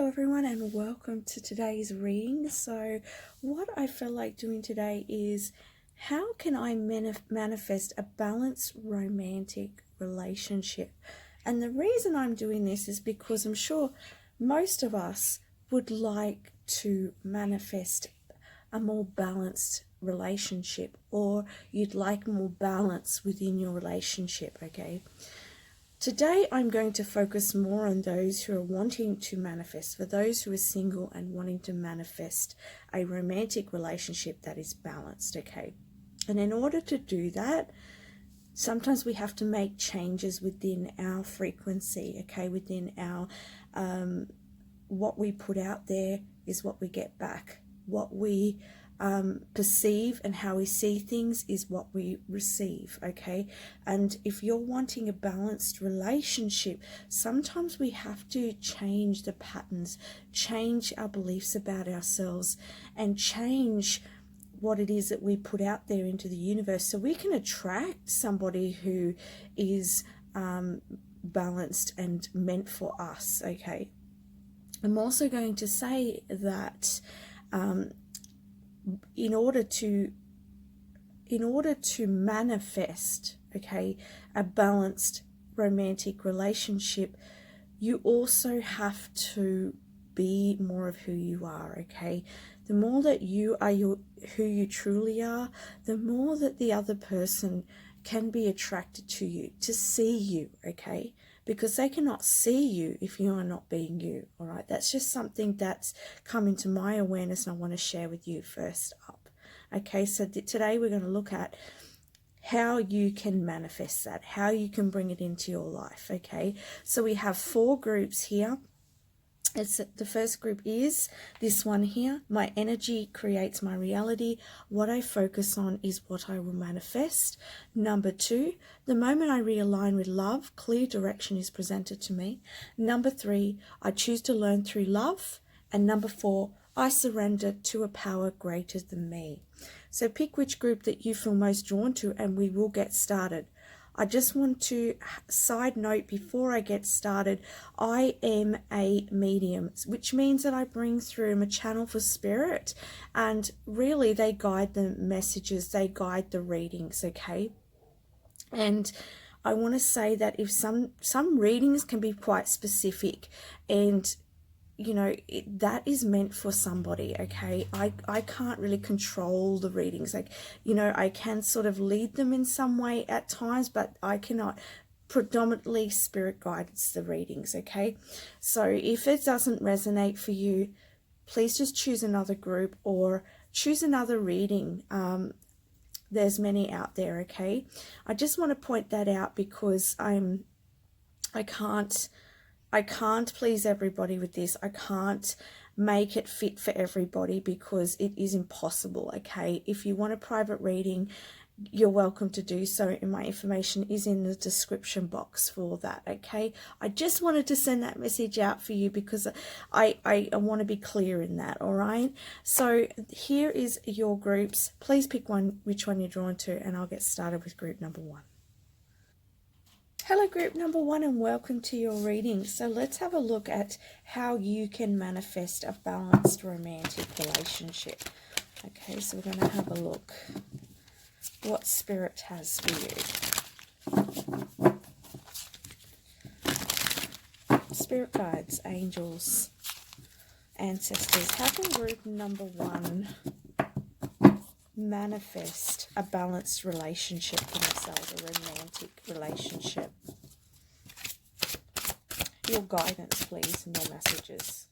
Hello everyone and welcome to today's reading. So what I feel like doing today is how can I manifest a balanced romantic relationship? And the reason I'm doing this is because I'm sure most of us would like to manifest a more balanced relationship, or you'd like more balance within your relationship, okay? Today I'm going to focus more on those who are wanting to manifest, for those who are single and wanting to manifest a romantic relationship that is balanced, okay? And in order to do that, sometimes we have to make changes within our frequency, okay? Within our, what we put out there is what we get back. What we perceive and how we see things is what we receive, okay? And if you're wanting a balanced relationship, sometimes we have to change the patterns, change our beliefs about ourselves, and change what it is that we put out there into the universe so we can attract somebody who is balanced and meant for us, okay? I'm also going to say that in order to manifest, okay, a balanced romantic relationship, you also have to be more of who you are, okay? The more that you are who you truly are, the more that the other person can be attracted to you, to see you, okay? Because they cannot see you if you are not being you, all right? That's just something that's come into my awareness and I want to share with you first up. Okay, so today we're going to look at how you can manifest that, how you can bring it into your life, okay? So we have 4 groups here. The first group is this one here. My energy creates my reality. What I focus on is what I will manifest. Number 2, the moment I realign with love, clear direction is presented to me. Number 3, I choose to learn through love. And number 4, I surrender to a power greater than me. So pick which group that you feel most drawn to and we will get started. I just want to side note before I get started, I am a medium, which means that I bring through, I'm a channel for spirit, and really they guide the messages, they guide the readings, okay? And I want to say that if some readings can be quite specific, and you know, that is meant for somebody, okay? I can't really control the readings. Like, you know, I can sort of lead them in some way at times, but I cannot. Predominantly spirit guides the readings, okay? So if it doesn't resonate for you, please just choose another group or choose another reading. There's many out there, okay? I just want to point that out because I can't please everybody with this. I can't make it fit for everybody because it is impossible, okay? If you want a private reading, you're welcome to do so, and my information is in the description box for that, okay? I just wanted to send that message out for you because I want to be clear in that, all right? So here is your groups. Please pick one, which one you're drawn to, and I'll get started with group number 1. Hello group number 1 and welcome to your reading. So let's have a look at how you can manifest a balanced romantic relationship. Okay, so we're going to have a look what Spirit has for you. Spirit guides, angels, ancestors. How can group number 1 manifest a balanced relationship for themselves, a romantic relationship? Your guidance, please, and your messages.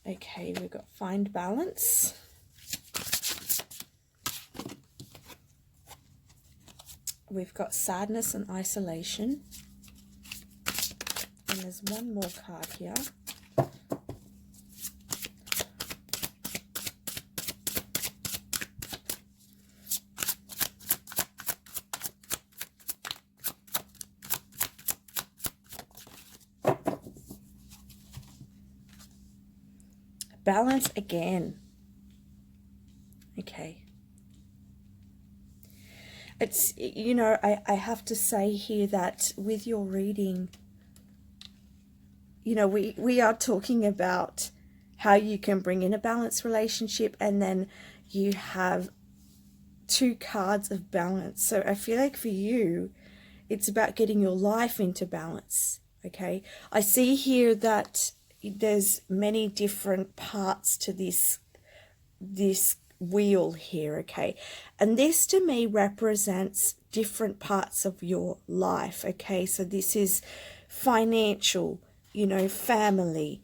Okay, we've got find balance. We've got sadness and isolation. And there's one more card here. Balance again. Okay. It's, you know, I have to say here that with your reading, we are talking about how you can bring in a balanced relationship, and then you have two cards of balance. So I feel like for you, it's about getting your life into balance. Okay, I see here that there's many different parts to this wheel here. Okay, and this to me represents different parts of your life. Okay, so this is financial, family,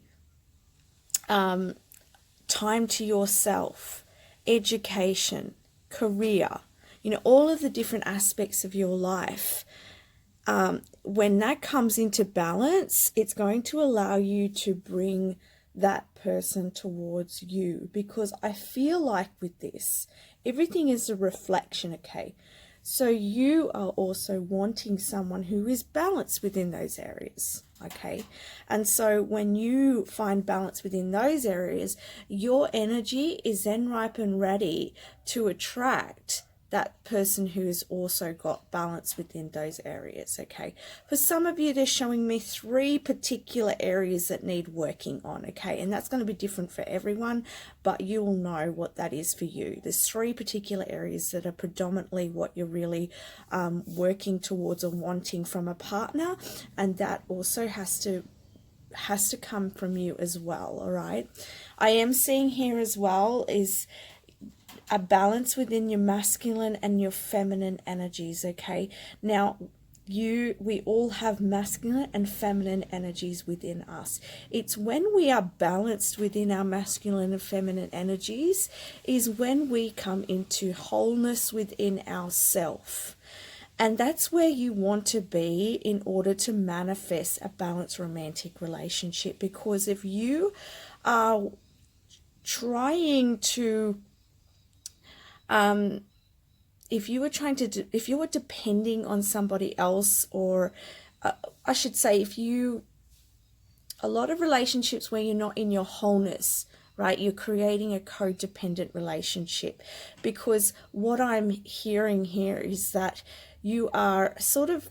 time to yourself, education, career, all of the different aspects of your life. When that comes into balance, it's going to allow you to bring that person towards you, because I feel like with this, everything is a reflection, okay? So you are also wanting someone who is balanced within those areas, okay? And so when you find balance within those areas, your energy is then ripe and ready to attract that person who has also got balance within those areas, okay? For some of you, they're showing me 3 particular areas that need working on, okay? And that's going to be different for everyone, but you will know what that is for you. There's 3 particular areas that are predominantly what you're really working towards or wanting from a partner, and that also has to come from you as well, all right? I am seeing here as well is a balance within your masculine and your feminine energies, okay? Now, we all have masculine and feminine energies within us. It's when we are balanced within our masculine and feminine energies is when we come into wholeness within ourself. And that's where you want to be in order to manifest a balanced romantic relationship. Because if you are trying to if you were depending on somebody else, or I should say, a lot of relationships where you're not in your wholeness, right? You're creating a codependent relationship, because what I'm hearing here is that you are sort of,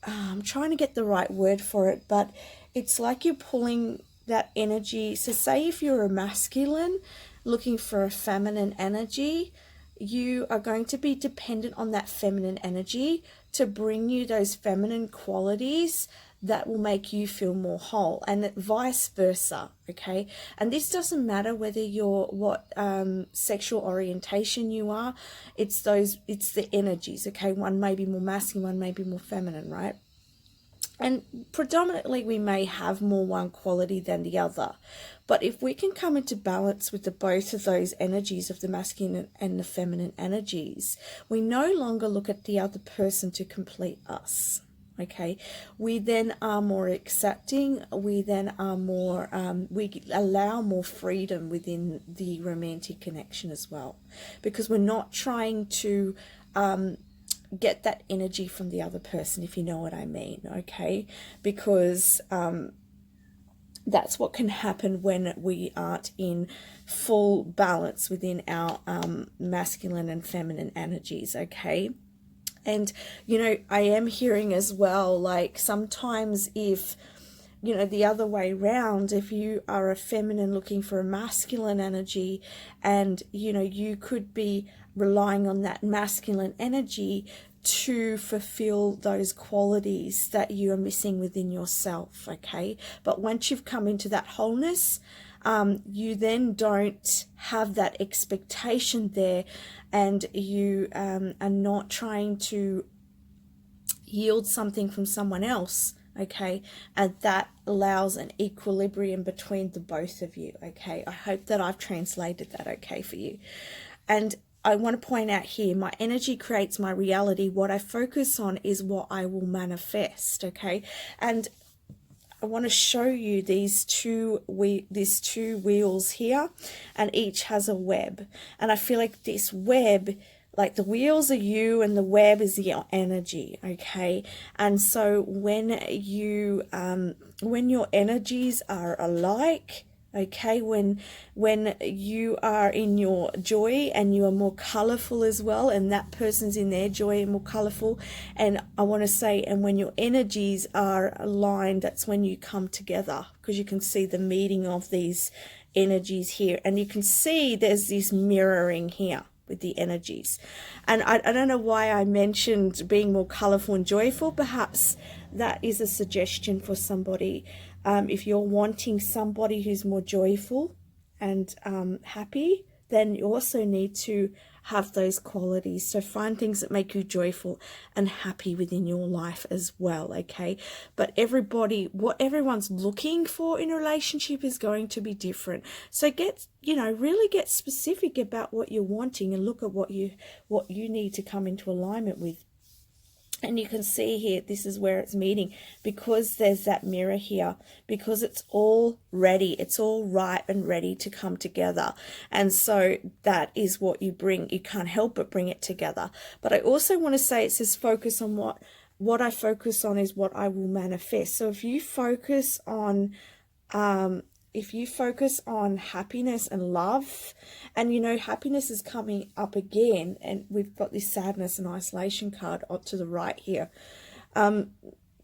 I'm trying to get the right word for it, but it's like you're pulling that energy. So say if you're a masculine looking for a feminine energy, you are going to be dependent on that feminine energy to bring you those feminine qualities that will make you feel more whole, and vice versa, okay? And this doesn't matter whether you're what sexual orientation you are. It's the energies, okay? One may be more masculine, one may be more feminine, right? And predominantly we may have more one quality than the other. But if we can come into balance with both of those energies of the masculine and the feminine energies, we no longer look at the other person to complete us. Okay, we then are more accepting. We then are more, we allow more freedom within the romantic connection as well, because we're not trying to get that energy from the other person, if you know what I mean, okay? Because that's what can happen when we aren't in full balance within our masculine and feminine energies, okay? And, I am hearing as well, like sometimes if, the other way round, if you are a feminine looking for a masculine energy, and, you could be relying on that masculine energy to fulfill those qualities that you are missing within yourself, okay? But once you've come into that wholeness, you then don't have that expectation there, and you are not trying to yield something from someone else, okay? And that allows an equilibrium between the both of you, okay? I hope that I've translated that okay for you. And I want to point out here, my energy creates my reality. What I focus on is what I will manifest, okay? And I want to show you these two wheels here, and each has a web. And I feel like this web, like the wheels are you and the web is your energy, okay? And so when your energies are alike, Okay, when you are in your joy and you are more colorful as well, and that person's in their joy and more colorful. And I want to say, and when your energies are aligned, that's when you come together, because you can see the meeting of these energies here, and you can see there's this mirroring here with the energies. And I don't know why I mentioned being more colorful and joyful. Perhaps that is a suggestion for somebody. If you're wanting somebody who's more joyful and happy, then you also need to have those qualities. So find things that make you joyful and happy within your life as well, okay? But everybody, what everyone's looking for in a relationship is going to be different. So really get specific about what you're wanting and look at what you need to come into alignment with. And you can see here, this is where it's meeting, because there's that mirror here, because it's all ready, it's all ripe and ready to come together. And so that is what you bring. You can't help but bring it together. But I also want to say, it says focus on what I focus on is what I will manifest. So if you focus on happiness and love, and happiness is coming up again, and we've got this sadness and isolation card to the right here,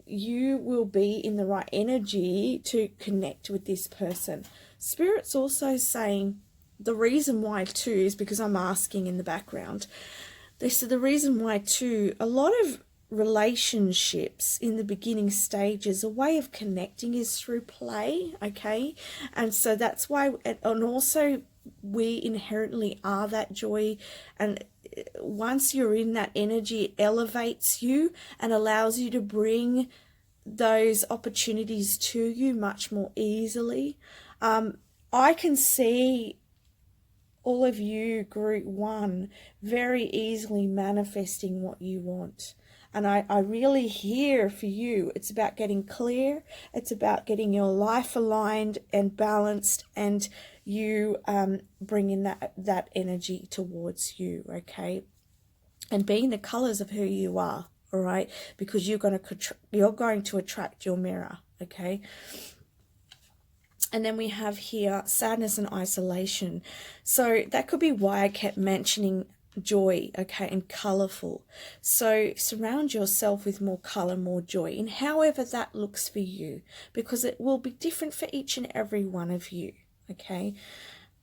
you will be in the right energy to connect with this person. Spirit's also saying the reason why too is because I'm asking in the background. They said the reason why too, a lot of relationships in the beginning stages, a way of connecting is through play, okay? And so that's why, and also we inherently are that joy, and once you're in that energy, it elevates you and allows you to bring those opportunities to you much more easily. I can see all of you, group 1, very easily manifesting what you want. And I really hear for you, it's about getting clear. It's about getting your life aligned and balanced, and you bringing that energy towards you, okay? And being the colors of who you are, all right? Because you're going to attract your mirror, okay? And then we have here sadness and isolation. So that could be why I kept mentioning joy, okay, and colorful. So surround yourself with more color, more joy, in however that looks for you, because it will be different for each and every one of you, okay?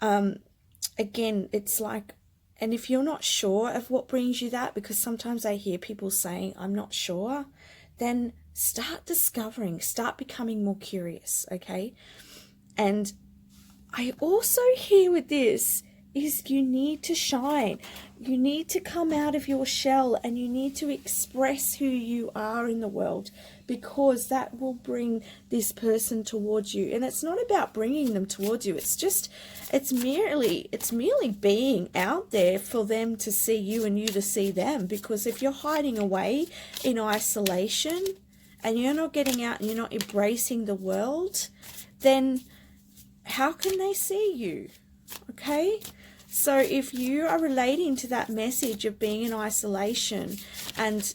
Again, it's like, and if you're not sure of what brings you that, because sometimes I hear people saying, I'm not sure, then start discovering, start becoming more curious, okay? And I also hear with this is you need to shine. You need to come out of your shell, and you need to express who you are in the world, because that will bring this person towards you. And it's not about bringing them towards you. It's merely being out there for them to see you and you to see them. Because if you're hiding away in isolation and you're not getting out and you're not embracing the world, then how can they see you? Okay? So if you are relating to that message of being in isolation and,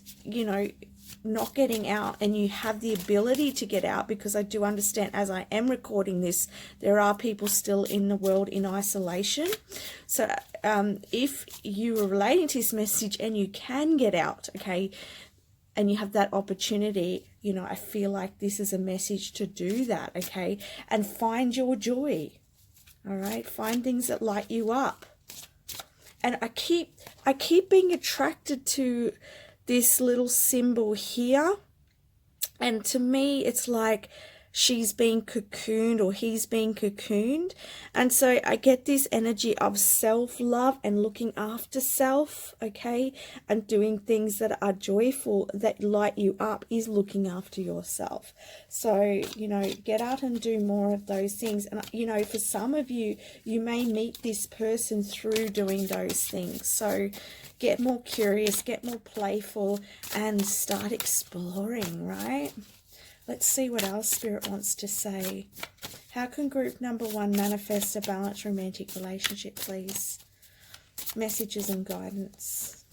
not getting out, and you have the ability to get out, because I do understand, as I am recording this, there are people still in the world in isolation. So if you are relating to this message and you can get out, okay, and you have that opportunity, I feel like this is a message to do that, okay? And find your joy, all right? Find things that light you up. And I keep being attracted to this little symbol here. And to me, it's like she's being cocooned or he's being cocooned. And so I get this energy of self-love and looking after self, okay? And doing things that are joyful, that light you up, is looking after yourself. So, get out and do more of those things. And, for some of you, you may meet this person through doing those things. So get more curious, get more playful, and start exploring, right? Let's see what else Spirit wants to say. How can group number 1 manifest a balanced romantic relationship, please? Messages and guidance.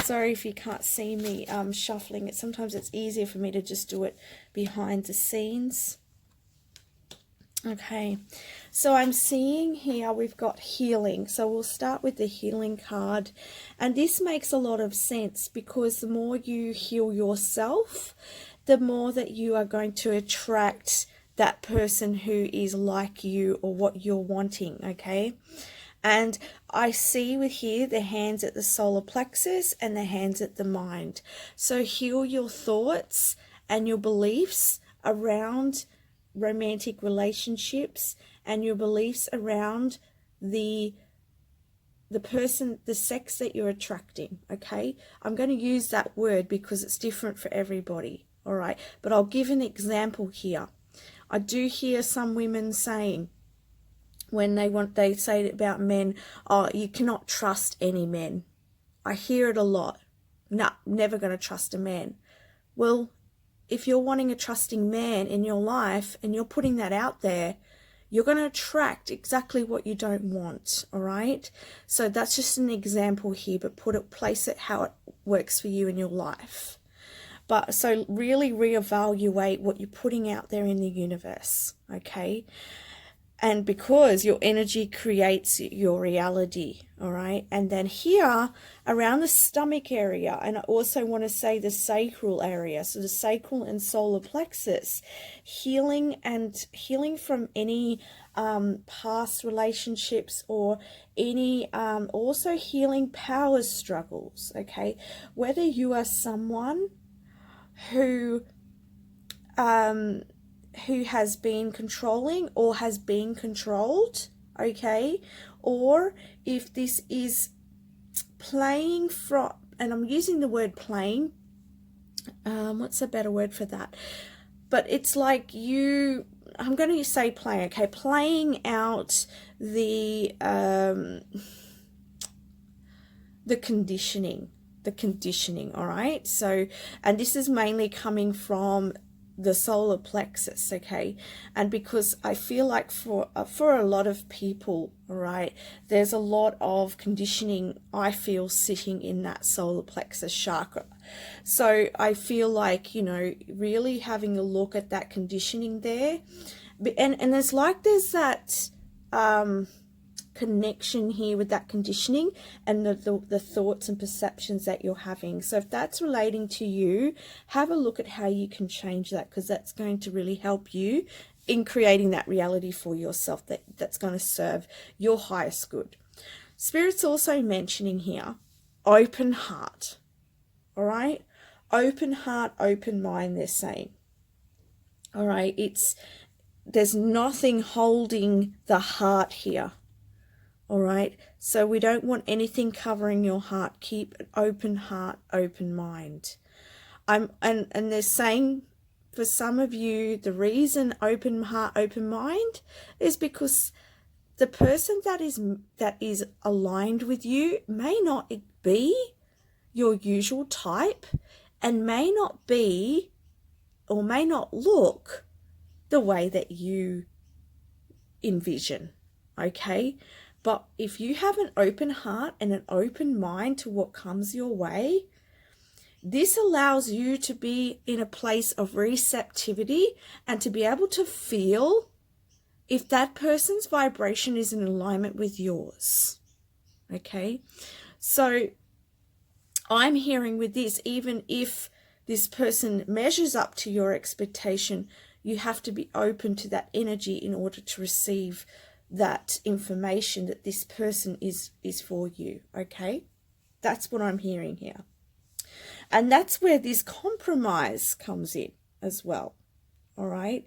Sorry if you can't see me shuffling it. Sometimes it's easier for me to just do it behind the scenes. Okay, so I'm seeing here we've got healing. So we'll start with the healing card. And this makes a lot of sense, because the more you heal yourself, the more that you are going to attract that person who is like you or what you're wanting, okay? And I see with here the hands at the solar plexus and the hands at the mind. So heal your thoughts and your beliefs around romantic relationships, and your beliefs around the person, the sex that you're attracting, okay? I'm going to use that word because it's different for everybody, all right? But I'll give an example here. I do hear some women saying, when they say about men, oh, you cannot trust any men. I hear it a lot. No, never going to trust a man. Well, if you're wanting a trusting man in your life and you're putting that out there, you're going to attract exactly what you don't want, all right? So that's just an example here, but place it how it works for you in your life. But so really reevaluate what you're putting out there in the universe, okay? And because your energy creates your reality, all right? And then here, around the stomach area, and I also want to say the sacral area, so the sacral and solar plexus, healing from any past relationships, or any also healing power struggles, okay? Whether you are someone who has been controlling or has been controlled, okay? Or if this is playing from, and I'm using the word playing, what's a better word for that? But it's like I'm going to say play, okay? Playing out the conditioning, all right? So, and this is mainly coming from the solar plexus, okay? And because I feel like for a lot of people, all right, there's a lot of conditioning I feel sitting in that solar plexus chakra. So I feel like, really having a look at that conditioning there, and there's that connection here with that conditioning and the thoughts and perceptions that you're having. So if that's relating to you, have a look at how you can change that, because that's going to really help you in creating that reality for yourself that's going to serve your highest good. Spirit's also mentioning here open heart, all right? Open heart, open mind, they're saying. All right, there's nothing holding the heart here. All right, so we don't want anything covering your heart. Keep an open heart, open mind. And they're saying, for some of you, the reason open heart, open mind is because the person that is aligned with you may not be your usual type, and may not be or may not look the way that you envision, okay? But if you have an open heart and an open mind to what comes your way, this allows you to be in a place of receptivity and to be able to feel if that person's vibration is in alignment with yours, okay? So I'm hearing with this, even if this person measures up to your expectation, you have to be open to that energy in order to receive that information that this person is for you, okay? That's what I'm hearing here. And that's where this compromise comes in as well, all right?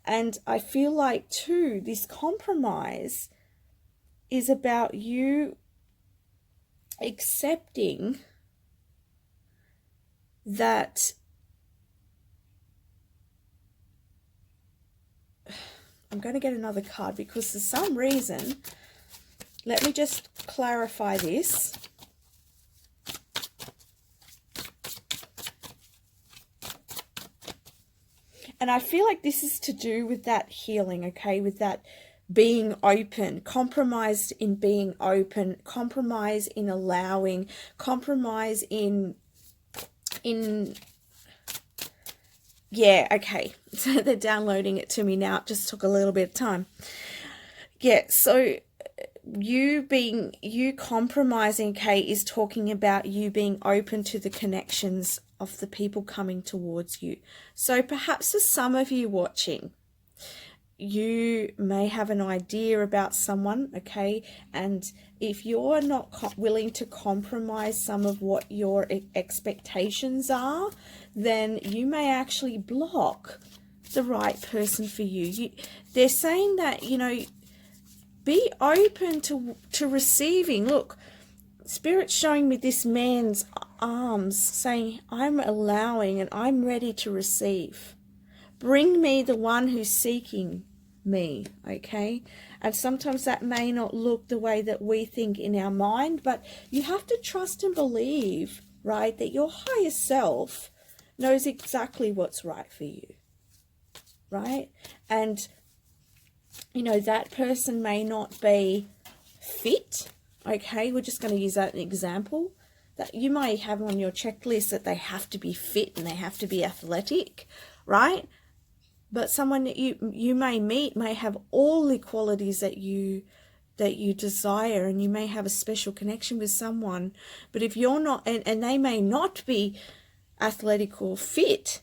And I feel like, too, this compromise is about you accepting that I'm going to get another card, because for some reason, let me just clarify this. And I feel like this is to do with that healing, okay, with that being open, compromise in being open, compromise in allowing, compromise in yeah, okay. So they're downloading it to me now. It just took a little bit of time. Yeah, so you compromising, okay, is talking about you being open to the connections of the people coming towards you. So perhaps for some of you watching, you may have an idea about someone, okay, and if you're not willing to compromise some of what your expectations are, then you may actually block the right person for you. They're saying that, you know, be open to receiving. Look, Spirit's showing me this man's arms saying, I'm allowing and I'm ready to receive. Bring me the one who's seeking me, okay? And sometimes that may not look the way that we think in our mind, but you have to trust and believe, right, that your higher self knows exactly what's right for you, right? And, you know, that person may not be fit, okay? We're just going to use that as an example. That you may have on your checklist that they have to be fit and they have to be athletic, right? But someone that you may meet may have all the qualities that you desire, and you may have a special connection with someone. But if you're not, and they may not be athletic or fit,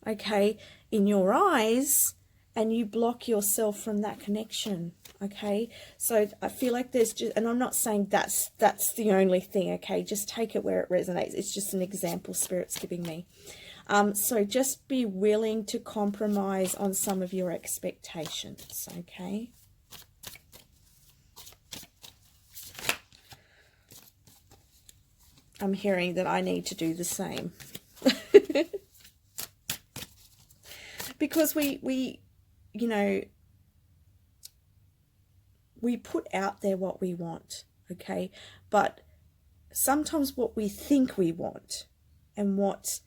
okay, in your eyes, and you block yourself from that connection, okay? So I feel like there's just, and I'm not saying that's the only thing, okay? Just take it where it resonates. It's just an example Spirit's giving me. So just be willing to compromise on some of your expectations, okay? I'm hearing that I need to do the same. Because we, you know, we put out there what we want, okay? But sometimes what we think we want and what's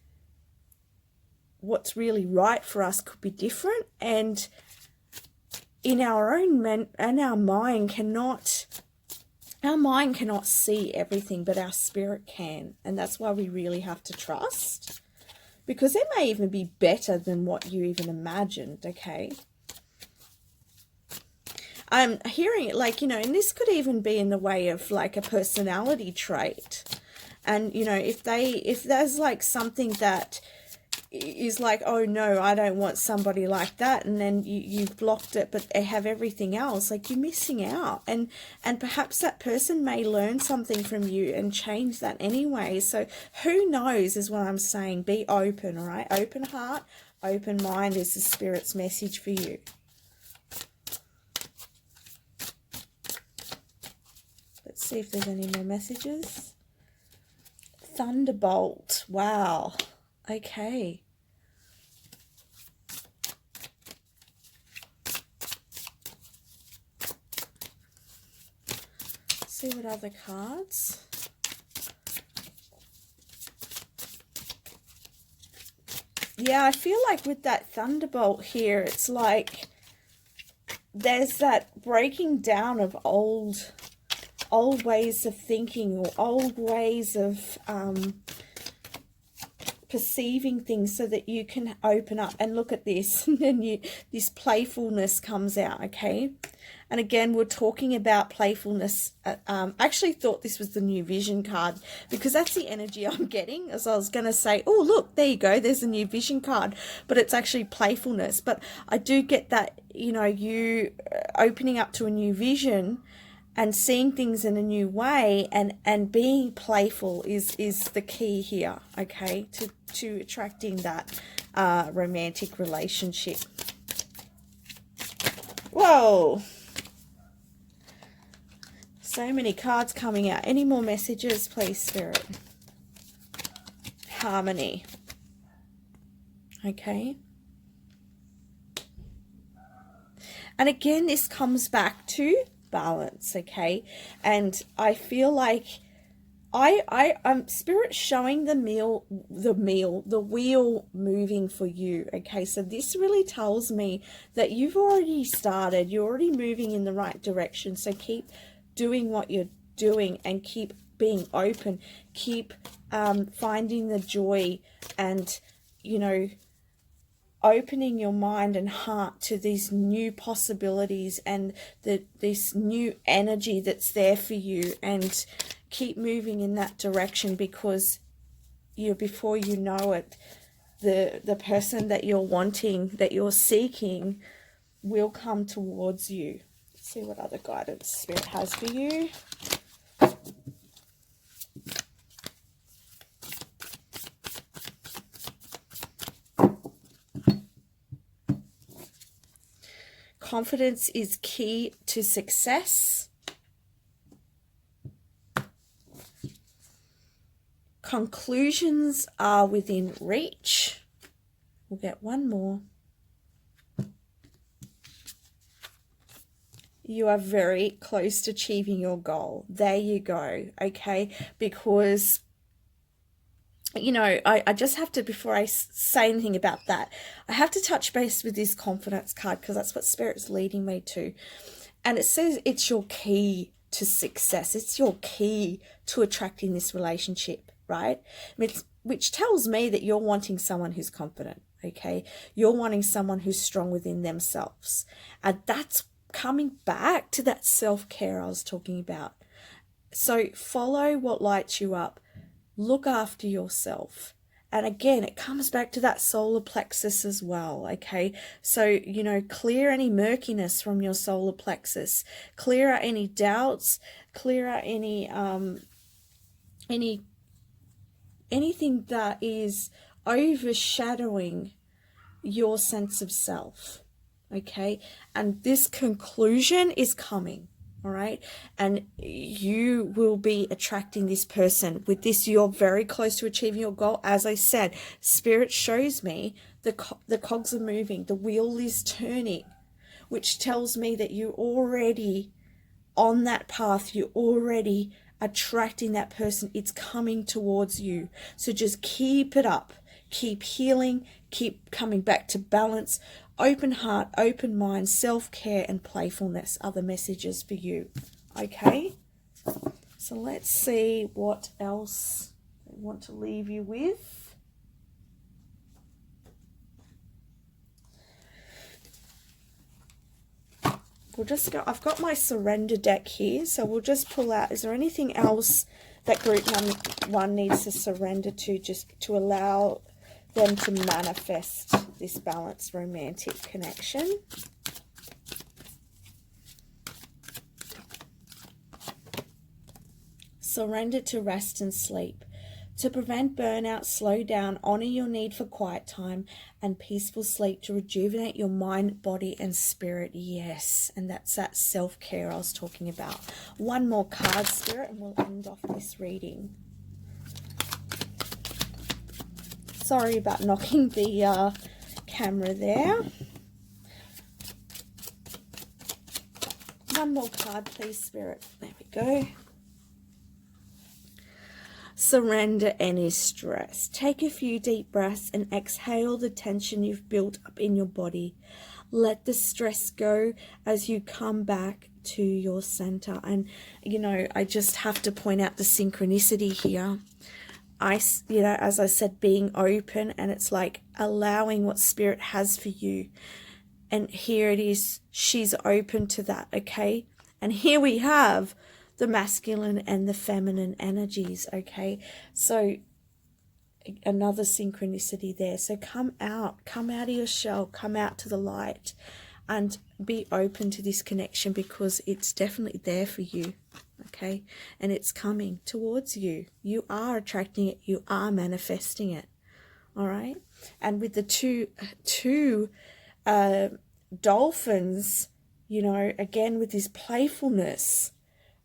really right for us could be different, and in our mind cannot see everything, but our spirit can, and that's why we really have to trust, because it may even be better than what you even imagined, okay? I'm hearing it like, you know, and this could even be in the way of like a personality trait, and you know, if there's like something that is like, oh no, I don't want somebody like that, and then you've blocked it, but they have everything else, like you're missing out, and perhaps that person may learn something from you and change that anyway. So who knows is what I'm saying. Be open, all right? Open heart, open mind is the Spirit's message for you. Let's see if there's any more messages. Thunderbolt, wow, okay. See what other cards. Yeah, I feel like with that Thunderbolt here, it's like there's that breaking down of old ways of thinking, or old ways of perceiving things, so that you can open up and look at this, and then this playfulness comes out, okay? And again, we're talking about playfulness. I actually thought this was the New Vision card, because that's the energy I'm getting, as I was going to say, oh, look, there you go, there's a New Vision card, but it's actually playfulness. But I do get that, you know, you opening up to a new vision and seeing things in a new way, and being playful is the key here, okay, to attracting that romantic relationship. Whoa! So many cards coming out. Any more messages, please, Spirit? Harmony. Okay. And again, this comes back to balance, okay? And I feel like I'm Spirit showing the wheel moving for you. Okay, so this really tells me that you've already started, you're already moving in the right direction. So keep doing what you're doing and keep being open, keep finding the joy and, you know, opening your mind and heart to these new possibilities and this new energy that's there for you, and keep moving in that direction, because before you know it, the person that you're wanting, that you're seeking, will come towards you. Let's see what other guidance Spirit has for you. Confidence is key to success. Conclusions are within reach. We'll get one more. You are very close to achieving your goal. There you go, okay? Because, you know, I just have to, before I say anything about that, I have to touch base with this confidence card, because that's what Spirit's leading me to. And it says it's your key to success. It's your key to attracting this relationship, right? Which tells me that you're wanting someone who's confident, okay? You're wanting someone who's strong within themselves. And that's coming back to that self-care I was talking about. So follow what lights you up. Look after yourself. And again, it comes back to that solar plexus as well, okay? So, you know, clear any murkiness from your solar plexus. Clear out any doubts. Clear out anything that is overshadowing your sense of self, okay? And this conclusion is coming. All right, and you will be attracting this person. With this, you're very close to achieving your goal. As I said, Spirit shows me the cogs are moving, the wheel is turning, which tells me that you're already on that path. You're already attracting that person. It's coming towards you. So just keep it up. Keep healing. Keep coming back to balance. Open heart, open mind, self-care and playfulness are the messages for you. Okay? So let's see what else I want to leave you with. We'll just go, I've got my surrender deck here, so we'll just pull out, is there anything else that group one needs to surrender to, just to allow them to manifest this balanced romantic connection? Surrender to rest and sleep. To prevent burnout, slow down, honor your need for quiet time and peaceful sleep to rejuvenate your mind, body, and spirit. Yes, and that's that self-care I was talking about. One more card, Spirit, and we'll end off this reading. Sorry about knocking the camera there. One more card, please, Spirit. There we go. Surrender any stress. Take a few deep breaths and exhale the tension you've built up in your body. Let the stress go as you come back to your center. And, you know, I just have to point out the synchronicity here. You know, as I said, being open, and it's like allowing what Spirit has for you. And here it is. She's open to that, okay? And here we have the masculine and the feminine energies, okay? So another synchronicity there. So come out of your shell, come out to the light and be open to this connection, because it's definitely there for you, okay? And it's coming towards you. You are attracting it. You are manifesting it, all right? And with the two dolphins, you know, again with this playfulness,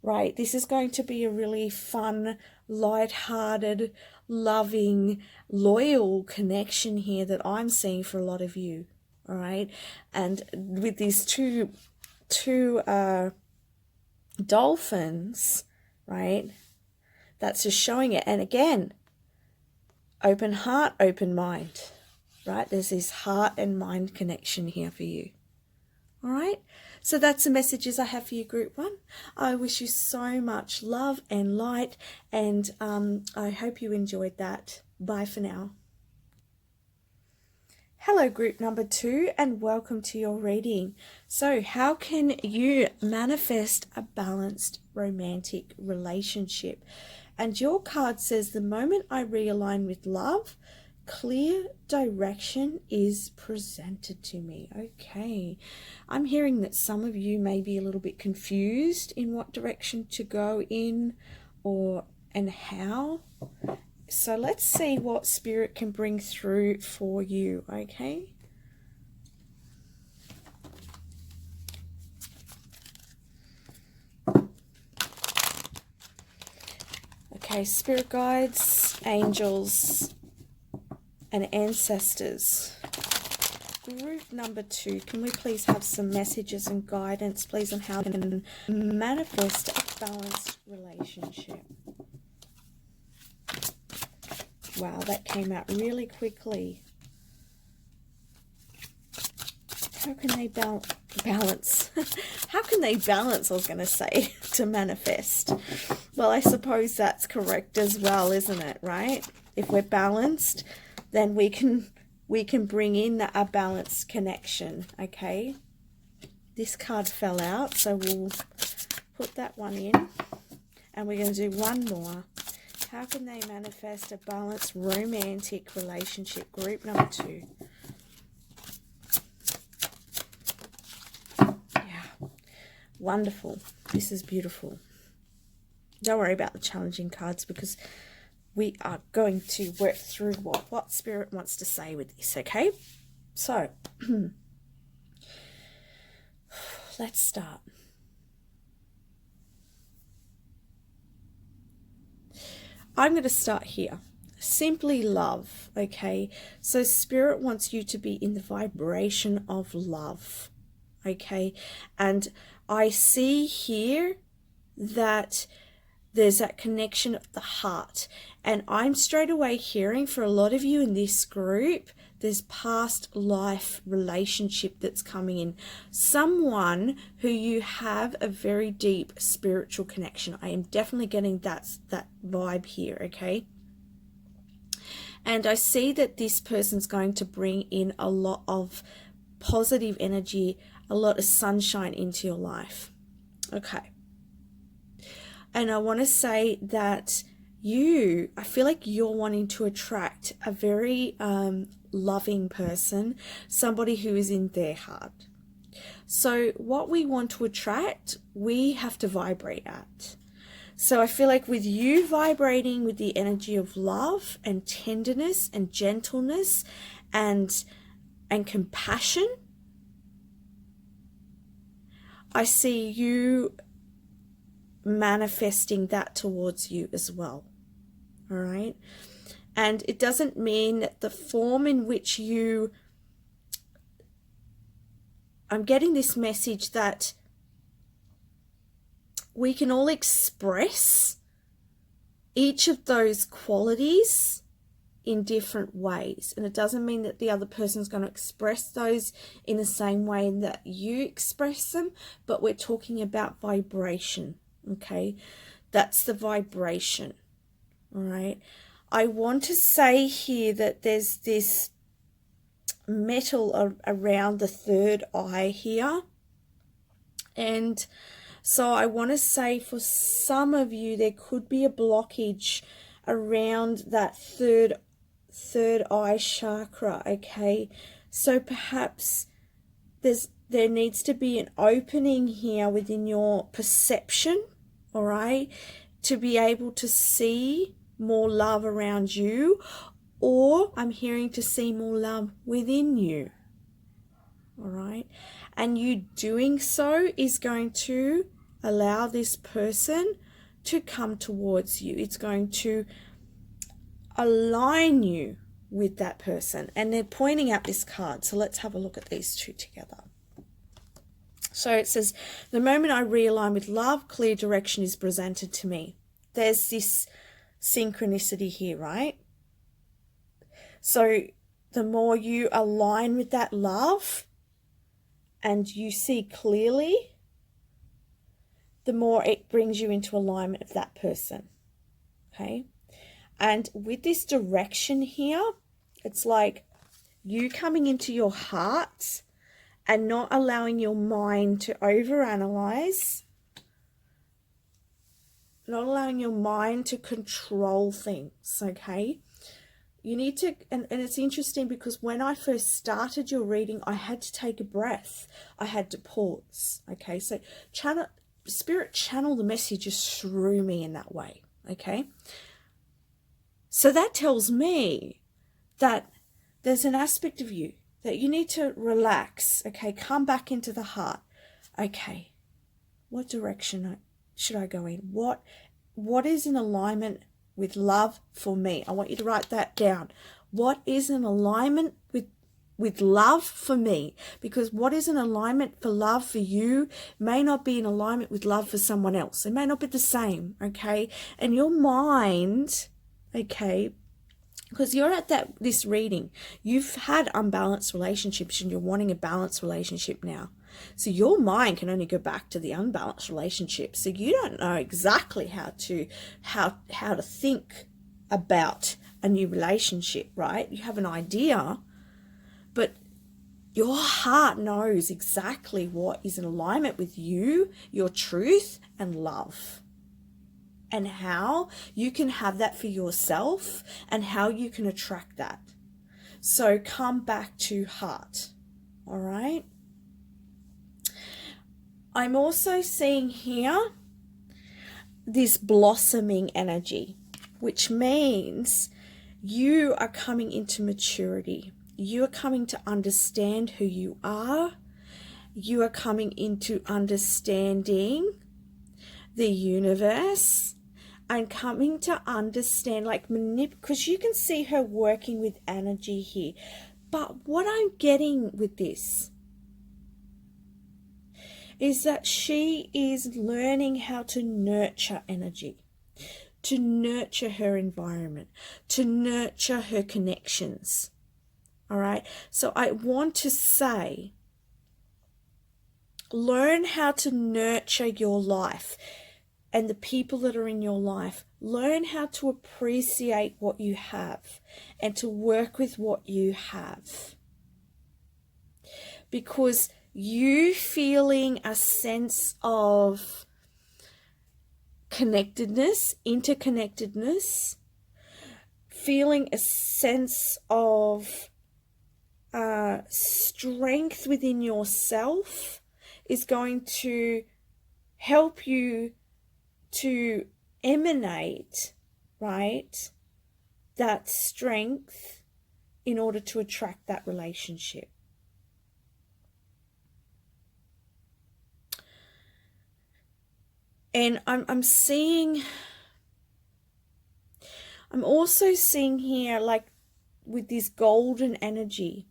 right? This is going to be a really fun, light-hearted, loving, loyal connection here that I'm seeing for a lot of you, all right? And with these two dolphins, right? That's just showing it. And again, open heart, open mind, right? There's this heart and mind connection here for you. All right. So that's the messages I have for you, Group 1. I wish you so much love and light, and I hope you enjoyed that. Bye for now. Hello, Group number 2, and welcome to your reading. So how can you manifest a balanced romantic relationship? And your card says, the moment I realign with love, clear direction is presented to me. Okay, I'm hearing that some of you may be a little bit confused in what direction to go in and how. So let's see what Spirit can bring through for you, okay? Okay, Spirit guides, angels, and ancestors. Group number 2, can we please have some messages and guidance, please, on how to manifest a balanced relationship? Wow, that came out really quickly. How can they balance? How can they balance, I was going to say, to manifest? Well, I suppose that's correct as well, isn't it, right? If we're balanced, then we can bring in a balanced connection, okay? This card fell out, so we'll put that one in. And we're going to do one more. How can they manifest a balanced romantic relationship? Group number 2. Yeah, wonderful. This is beautiful. Don't worry about the challenging cards, because we are going to work through what Spirit wants to say with this, okay? So, let's start. I'm going to start here. Simply love, okay? So Spirit wants you to be in the vibration of love, okay? And I see here that there's that connection of the heart. And I'm straight away hearing, for a lot of you in this group, there's past life relationship that's coming in. Someone who you have a very deep spiritual connection. I am definitely getting that vibe here, okay? And I see that this person's going to bring in a lot of positive energy, a lot of sunshine into your life. Okay. And I want to say that I feel like you're wanting to attract a very loving person, somebody who is in their heart. So what we want to attract, we have to vibrate at. So I feel like with you vibrating with the energy of love and tenderness and gentleness and compassion, I see you manifesting that towards you as well. All right. And it doesn't mean that the form in which I'm getting this message that we can all express each of those qualities in different ways. And it doesn't mean that the other person's going to express those in the same way that you express them, but we're talking about vibration, okay? That's the vibration, all right? I want to say here that there's this metal around the third eye here. And so I want to say for some of you, there could be a blockage around that third eye chakra, okay? So perhaps there needs to be an opening here within your perception, all right, to be able to see more love around you, or I'm hearing to see more love within you, all right? And you doing so is going to allow this person to come towards you. It's going to align you with that person. And they're pointing out this card. So let's have a look at these two together. So it says, the moment I realign with love, clear direction is presented to me. There's this synchronicity here, right? So the more you align with that love and you see clearly, the more it brings you into alignment of that person. Okay? And with this direction here, it's like you coming into your heart and not allowing your mind to overanalyze, not allowing your mind to control things, okay? You need to, and it's interesting because when I first started your reading, I had to take a breath. I had to pause, okay? So Spirit channel the messages through me in that way, okay? So that tells me that there's an aspect of you that you need to relax, okay? Come back into the heart. Okay, what direction should I go in? What is in alignment with love for me? I want you to write that down. What is in alignment with love for me? Because what is in alignment for love for you may not be in alignment with love for someone else. It may not be the same, okay? And your mind, okay, because you're at this reading, you've had unbalanced relationships and you're wanting a balanced relationship now. So your mind can only go back to the unbalanced relationship. So you don't know exactly how to think about a new relationship, right? You have an idea, but your heart knows exactly what is in alignment with you, your truth, and love. And how you can have that for yourself and how you can attract that. So come back to heart, all right? I'm also seeing here this blossoming energy, which means you are coming into maturity. You are coming to understand who you are. You are coming into understanding the universe and coming to understand, like, because you can see her working with energy here. But what I'm getting with this is that she is learning how to nurture energy, to nurture her environment, to nurture her connections. All right. So I want to say, learn how to nurture your life and the people that are in your life. Learn how to appreciate what you have and to work with what you have. Because you feeling a sense of connectedness, interconnectedness, feeling a sense of strength within yourself is going to help you to emanate, right, that strength in order to attract that relationship. And I'm also seeing here, like with this golden energy,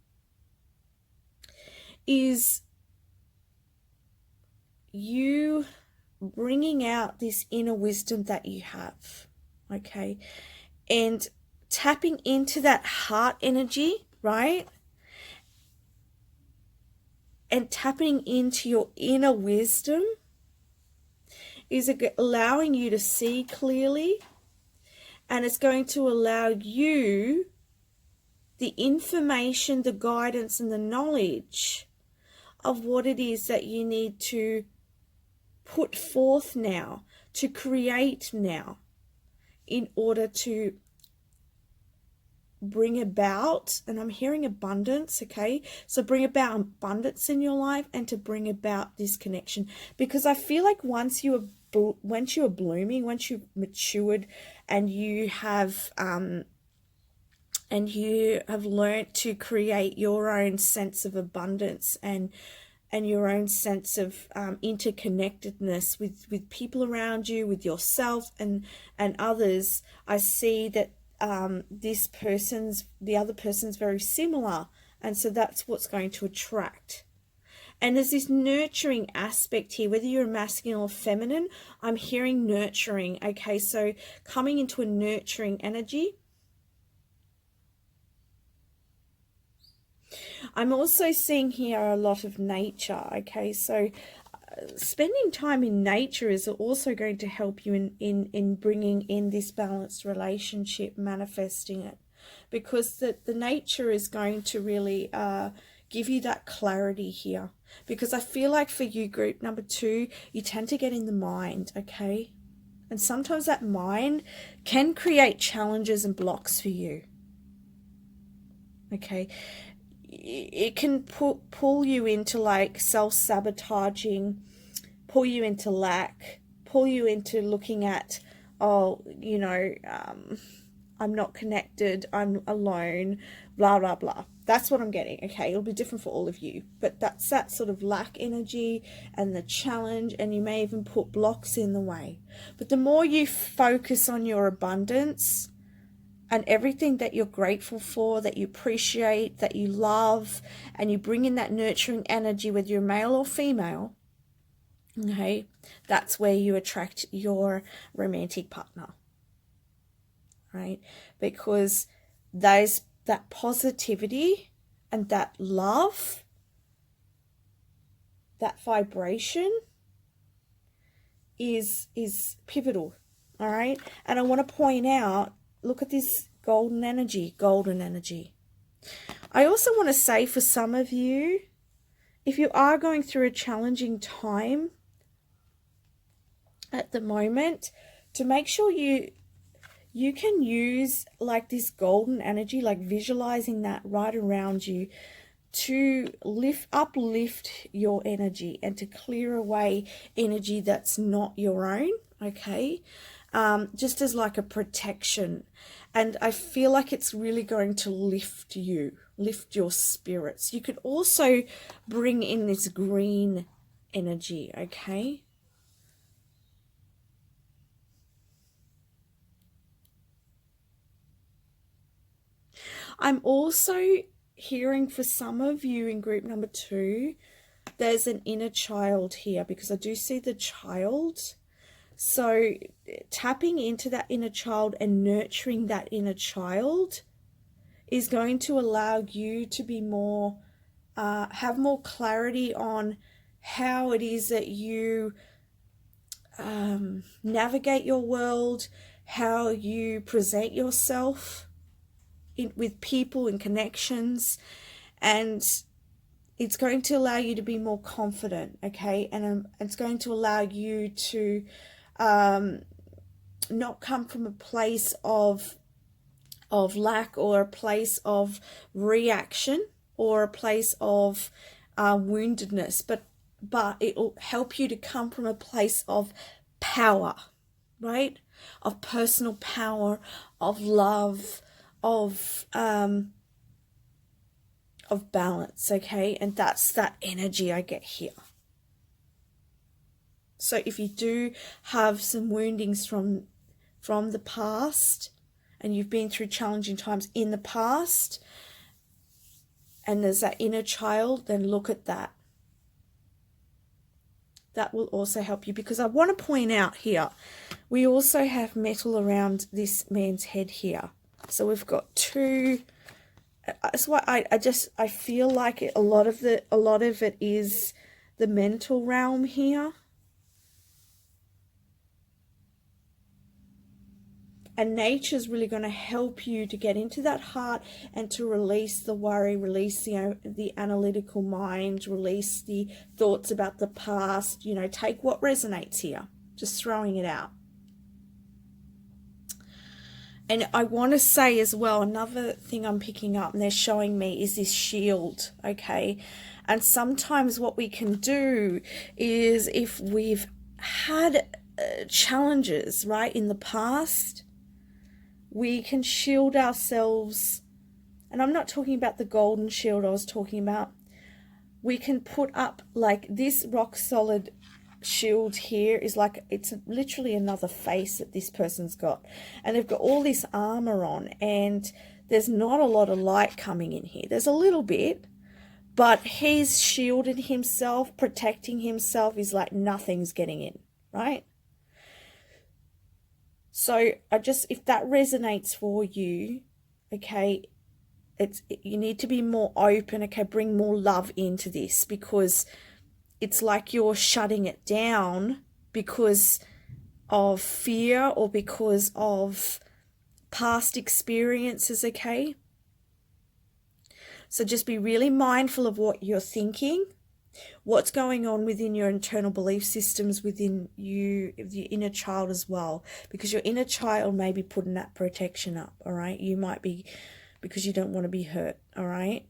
is you bringing out this inner wisdom that you have, okay? And tapping into that heart energy, right? And tapping into your inner wisdom is allowing you to see clearly, and it's going to allow you the information, the guidance, and the knowledge of what it is that you need to put forth now, to create now, in order to bring about, and I'm hearing abundance, okay? So bring about abundance in your life and to bring about this connection. Because I feel like once you are blooming, once you've matured and you have learnt to create your own sense of abundance and your own sense of interconnectedness with people around you, with yourself and others, I see that the other person's very similar, and so that's what's going to attract. And there's this nurturing aspect here, whether you're masculine or feminine, I'm hearing nurturing. Okay, so coming into a nurturing energy. I'm also seeing here a lot of nature. Okay, so spending time in nature is also going to help you in bringing in this balanced relationship, manifesting it, because the nature is going to really give you that clarity here. Because I feel like for you, group number 2, you tend to get in the mind, okay? And sometimes that mind can create challenges and blocks for you, okay? It can pull you into like self-sabotaging, pull you into lack, pull you into looking at, oh, you know, I'm not connected, I'm alone, blah, blah, blah. That's what I'm getting, okay? It'll be different for all of you. But that's that sort of lack energy and the challenge, and you may even put blocks in the way. But the more you focus on your abundance and everything that you're grateful for, that you appreciate, that you love, and you bring in that nurturing energy, whether you're male or female, okay, that's where you attract your romantic partner, right? Because that positivity and that love, that vibration is pivotal, all right? And I want to point out, look at this golden energy. I also want to say, for some of you, if you are going through a challenging time at the moment, to make sure you can use like this golden energy, like visualizing that right around you, to uplift your energy and to clear away energy that's not your own, okay? Just as like a protection. And I feel like it's really going to lift your spirits. You could also bring in this green energy, okay? I'm also hearing, for some of you in group number 2, there's an inner child here, because I do see the child. So tapping into that inner child and nurturing that inner child is going to allow you to be more, have more clarity on how it is that you navigate your world, how you present yourself with people and connections, and it's going to allow you to be more confident, okay? And it's going to allow you to not come from a place of lack, or a place of reaction, or a place of woundedness, but it will help you to come from a place of power, right? Of personal power, of love, of balance, okay? And that's that energy I get here. So if you do have some woundings from the past, and you've been through challenging times in the past, and there's that inner child, then look at that. That will also help you, because I want to point out here, we also have metal around this man's head here. So we've got 2. That's why I feel like a lot of it is the mental realm here. And nature's really going to help you to get into that heart and to release the worry, release the analytical mind, release the thoughts about the past. You know, take what resonates here, just throwing it out. And I want to say as well, another thing I'm picking up, and they're showing me, is this shield, okay? And sometimes what we can do is, if we've had challenges, right, in the past, we can shield ourselves. And I'm not talking about the golden shield I was talking about. We can put up like this rock solid shield here, is like, it's literally another face that this person's got, and they've got all this armor on, and there's not a lot of light coming in here. There's a little bit, but he's shielded himself, protecting himself. He's like, nothing's getting in, right? So if that resonates for you, okay, you need to be more open, okay, bring more love into this, because it's like you're shutting it down because of fear or because of past experiences, okay? So just be really mindful of what you're thinking, what's going on within your internal belief systems, within you, your inner child as well, because your inner child may be putting that protection up, all right? You might be, because you don't want to be hurt, all right?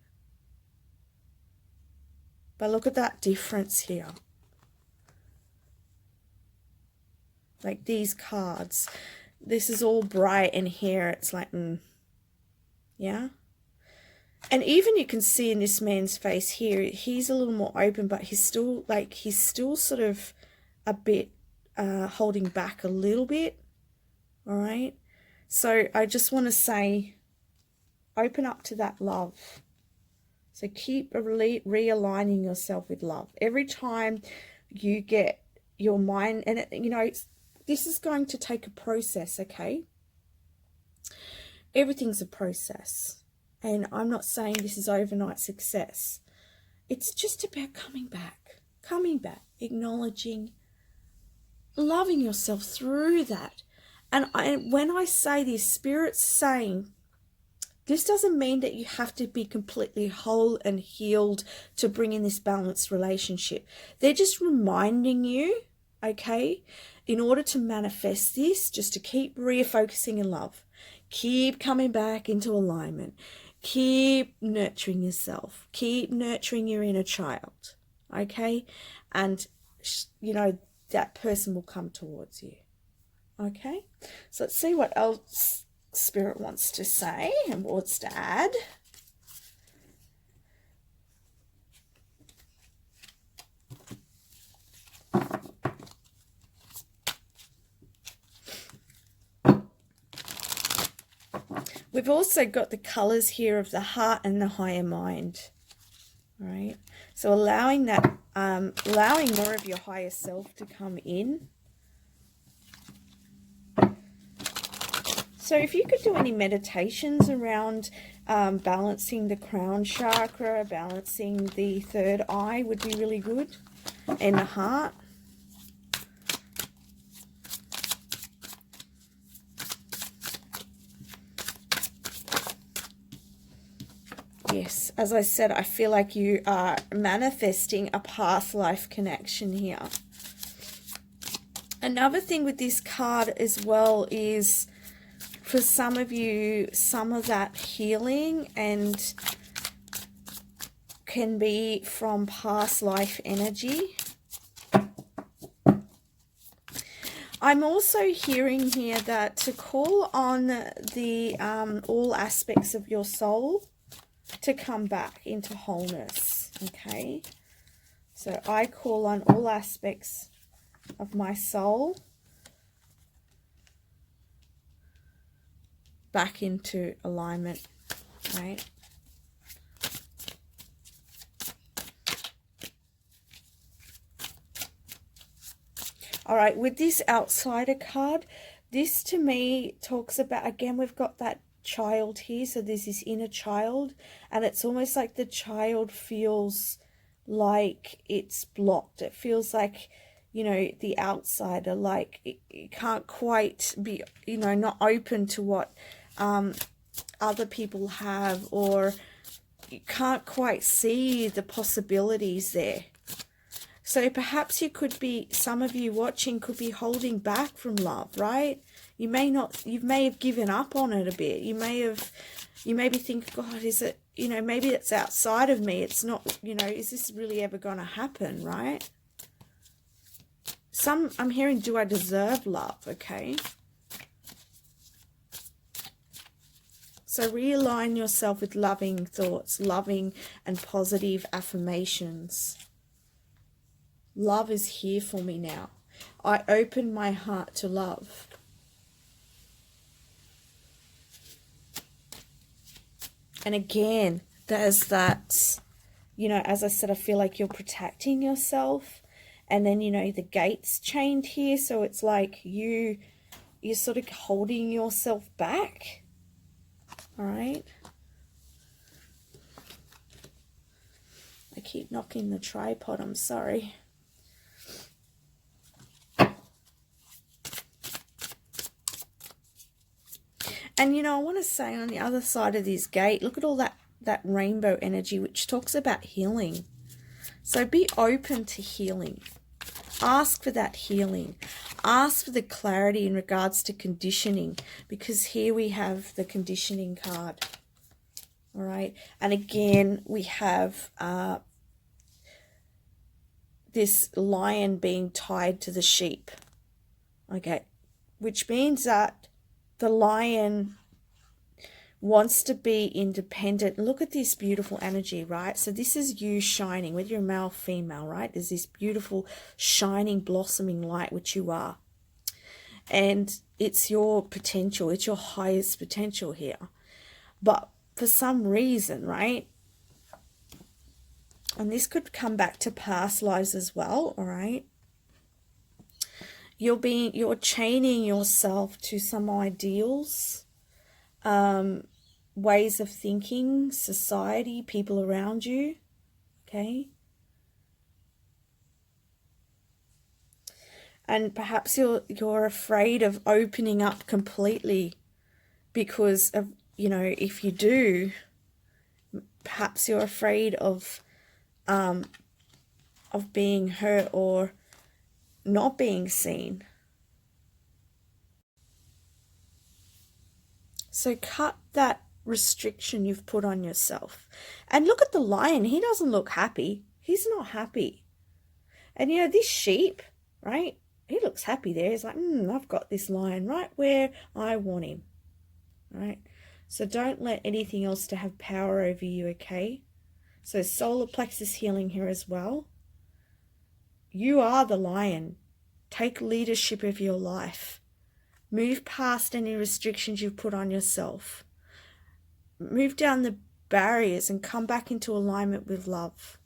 But look at that difference here. Like these cards, this is all bright, and here it's like, yeah? And even you can see in this man's face here, he's a little more open, but he's still sort of a bit holding back a little bit, all right? So I just want to say, open up to that love. So keep realigning yourself with love. Every time you get your mind, and this is going to take a process, okay? Everything's a process. And I'm not saying this is overnight success. It's just about coming back, acknowledging, loving yourself through that. And when I say this, Spirit's saying, this doesn't mean that you have to be completely whole and healed to bring in this balanced relationship. They're just reminding you, okay, in order to manifest this, just to keep refocusing in love, keep coming back into alignment, keep nurturing yourself, keep nurturing your inner child, okay? And, that person will come towards you, okay? So let's see what else Spirit wants to say and wants to add. We've also got the colors here of the heart and the higher mind. All right. So allowing that, allowing more of your higher self to come in. So if you could do any meditations around balancing the crown chakra, balancing the third eye would be really good, and the heart. Yes, as I said, I feel like you are manifesting a past life connection here. Another thing with this card as well is, for some of you, some of that healing and can be from past life energy. I'm also hearing here that to call on the all aspects of your soul to come back into wholeness, okay? So I call on all aspects of my soul back into alignment, right? All right, with this outsider card, this to me talks about, again, we've got that child here. So there's this inner child, and it's almost like the child feels like it's blocked. It feels like, the outsider, like it can't quite be, not open to what other people have, or you can't quite see the possibilities there. So perhaps you could be, some of you watching could be holding back from love, right? You may have given up on it a bit. You may be thinking, God, is it, maybe it's outside of me. It's not, is this really ever going to happen, right? I'm hearing, do I deserve love, okay? So realign yourself with loving thoughts, loving and positive affirmations. Love is here for me now. I open my heart to love. And again, there's that, you know, as I said, I feel like you're protecting yourself. And then, you know, the gate's chained here. So it's like you're sort of holding yourself back. All right. I keep knocking the tripod. I'm sorry. And, you know, I want to say on the other side of this gate, look at all that rainbow energy, which talks about healing. So be open to healing. Ask for that healing. Ask for the clarity in regards to conditioning, because here we have the conditioning card. All right. And again, we have this lion being tied to the sheep. Okay. Which means that the lion wants to be independent. Look at this beautiful energy, right? So this is you shining, whether you're male or female, right? There's this beautiful shining, blossoming light, which you are. And it's your potential. It's your highest potential here. But for some reason, right? And this could come back to past lives as well, all right? You're chaining yourself to some ideals, ways of thinking, society, people around you, okay? And perhaps you're afraid of opening up completely because of, you know, if you do, perhaps you're afraid of being hurt or not being seen. So cut that restriction you've put on yourself. And look at the lion. He doesn't look happy. He's not happy. And, you know, this sheep, right? He looks happy there. He's like, I've got this lion right where I want him, right? So don't let anything else to have power over you, okay? So solar plexus healing here as well. You are the lion. Take leadership of your life. Move past any restrictions you've put on yourself. Move down the barriers and come back into alignment with love.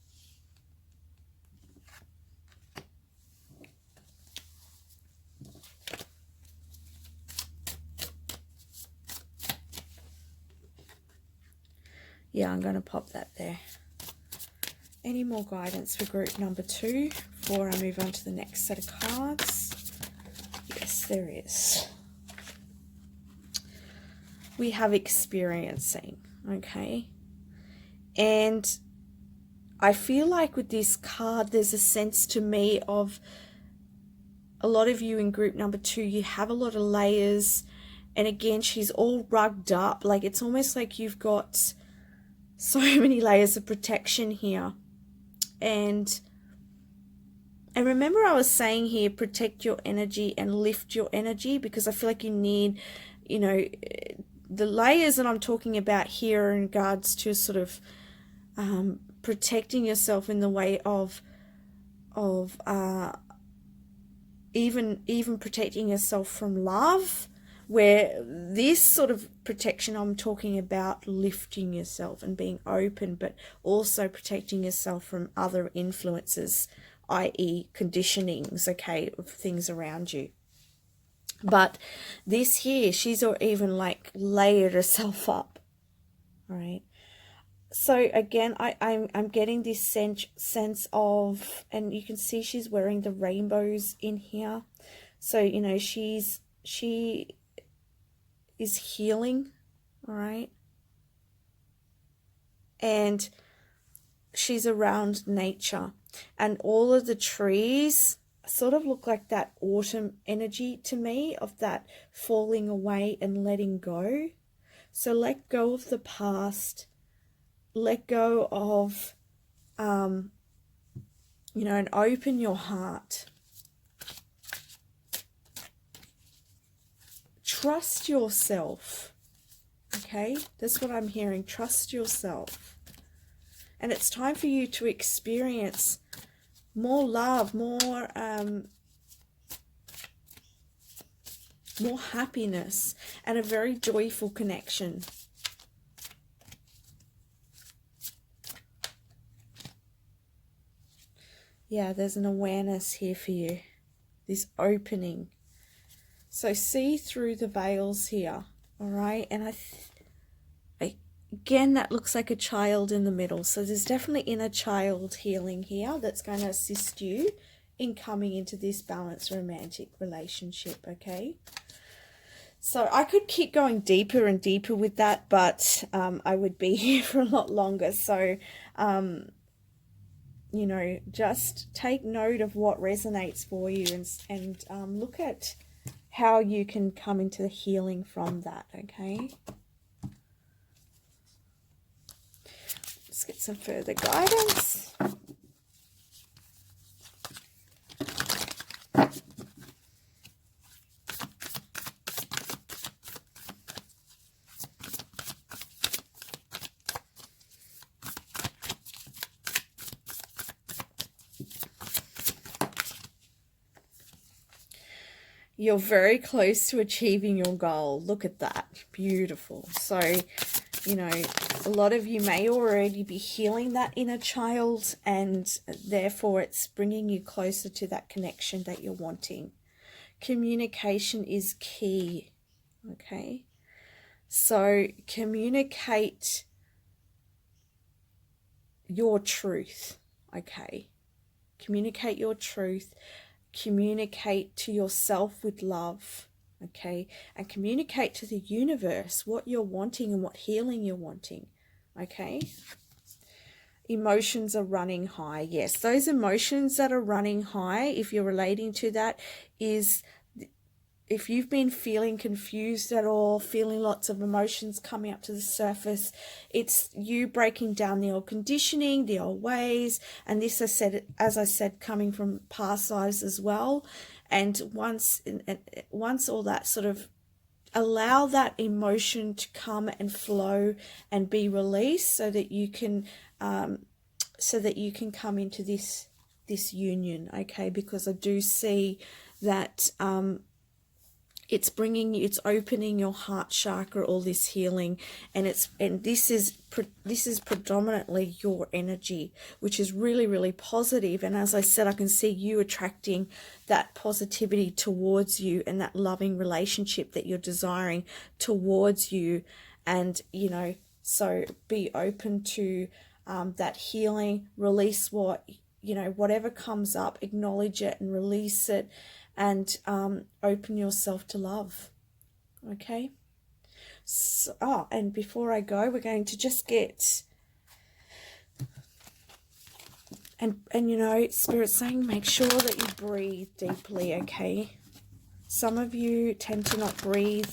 Yeah, I'm going to pop that there. Any more guidance for group number 2 before I move on to the next set of cards? Yes, there is. We have experiencing, okay? And I feel like with this card, there's a sense to me of a lot of you in group number 2, you have a lot of layers. And again, she's all rugged up. Like it's almost like you've got so many layers of protection here. And remember I was saying here, protect your energy and lift your energy, because I feel like you need, you know, the layers that I'm talking about here in regards to sort of protecting yourself in the way of even protecting yourself from love, where this sort of protection I'm talking about lifting yourself and being open, but also protecting yourself from other influences, i.e. conditionings, okay, of things around you. But this here, she's even like layered herself up, all right? So again, I'm getting this sense of, and you can see she's wearing the rainbows in here. So, you know, she is healing, all right? And she's around nature. And all of the trees sort of look like that autumn energy to me, of that falling away and letting go. So let go of the past. Let go of, you know, and open your heart. Trust yourself, okay? That's what I'm hearing. Trust yourself. And it's time for you to experience more love, more happiness, and a very joyful connection. Yeah, there's an awareness here for you. This opening. So see through the veils here. All right. And again, that looks like a child in the middle. So there's definitely inner child healing here that's going to assist you in coming into this balanced romantic relationship. Okay. So I could keep going deeper and deeper with that, but I would be here for a lot longer. So, you know, just take note of what resonates for you and look at how you can come into the healing from that, okay? Let's get some further guidance. You're very close to achieving your goal. Look at that. Beautiful. So, you know, a lot of you may already be healing that inner child, and therefore it's bringing you closer to that connection that you're wanting. Communication is key. Okay. So communicate your truth. Okay. Communicate your truth. Communicate to yourself with love, okay? And communicate to the universe what you're wanting and what healing you're wanting, okay? Emotions are running high. Yes, those emotions that are running high, if you're relating to that, is if you've been feeling confused at all, feeling lots of emotions coming up to the surface, it's you breaking down the old conditioning, the old ways, and this, as I said, coming from past lives as well. And once all that sort of, allow that emotion to come and flow and be released, so that you can come into this union, okay? Because I do see that it's opening your heart chakra, all this healing, and this is predominantly your energy, which is really, really positive. And as I said, I can see you attracting that positivity towards you and that loving relationship that you're desiring towards you. And, you know, so be open to that healing, release whatever comes up, acknowledge it and release it, and open yourself to love, okay? So, and before I go, we're going to just get, and you know, Spirit's saying make sure that you breathe deeply, okay? Some of you tend to not breathe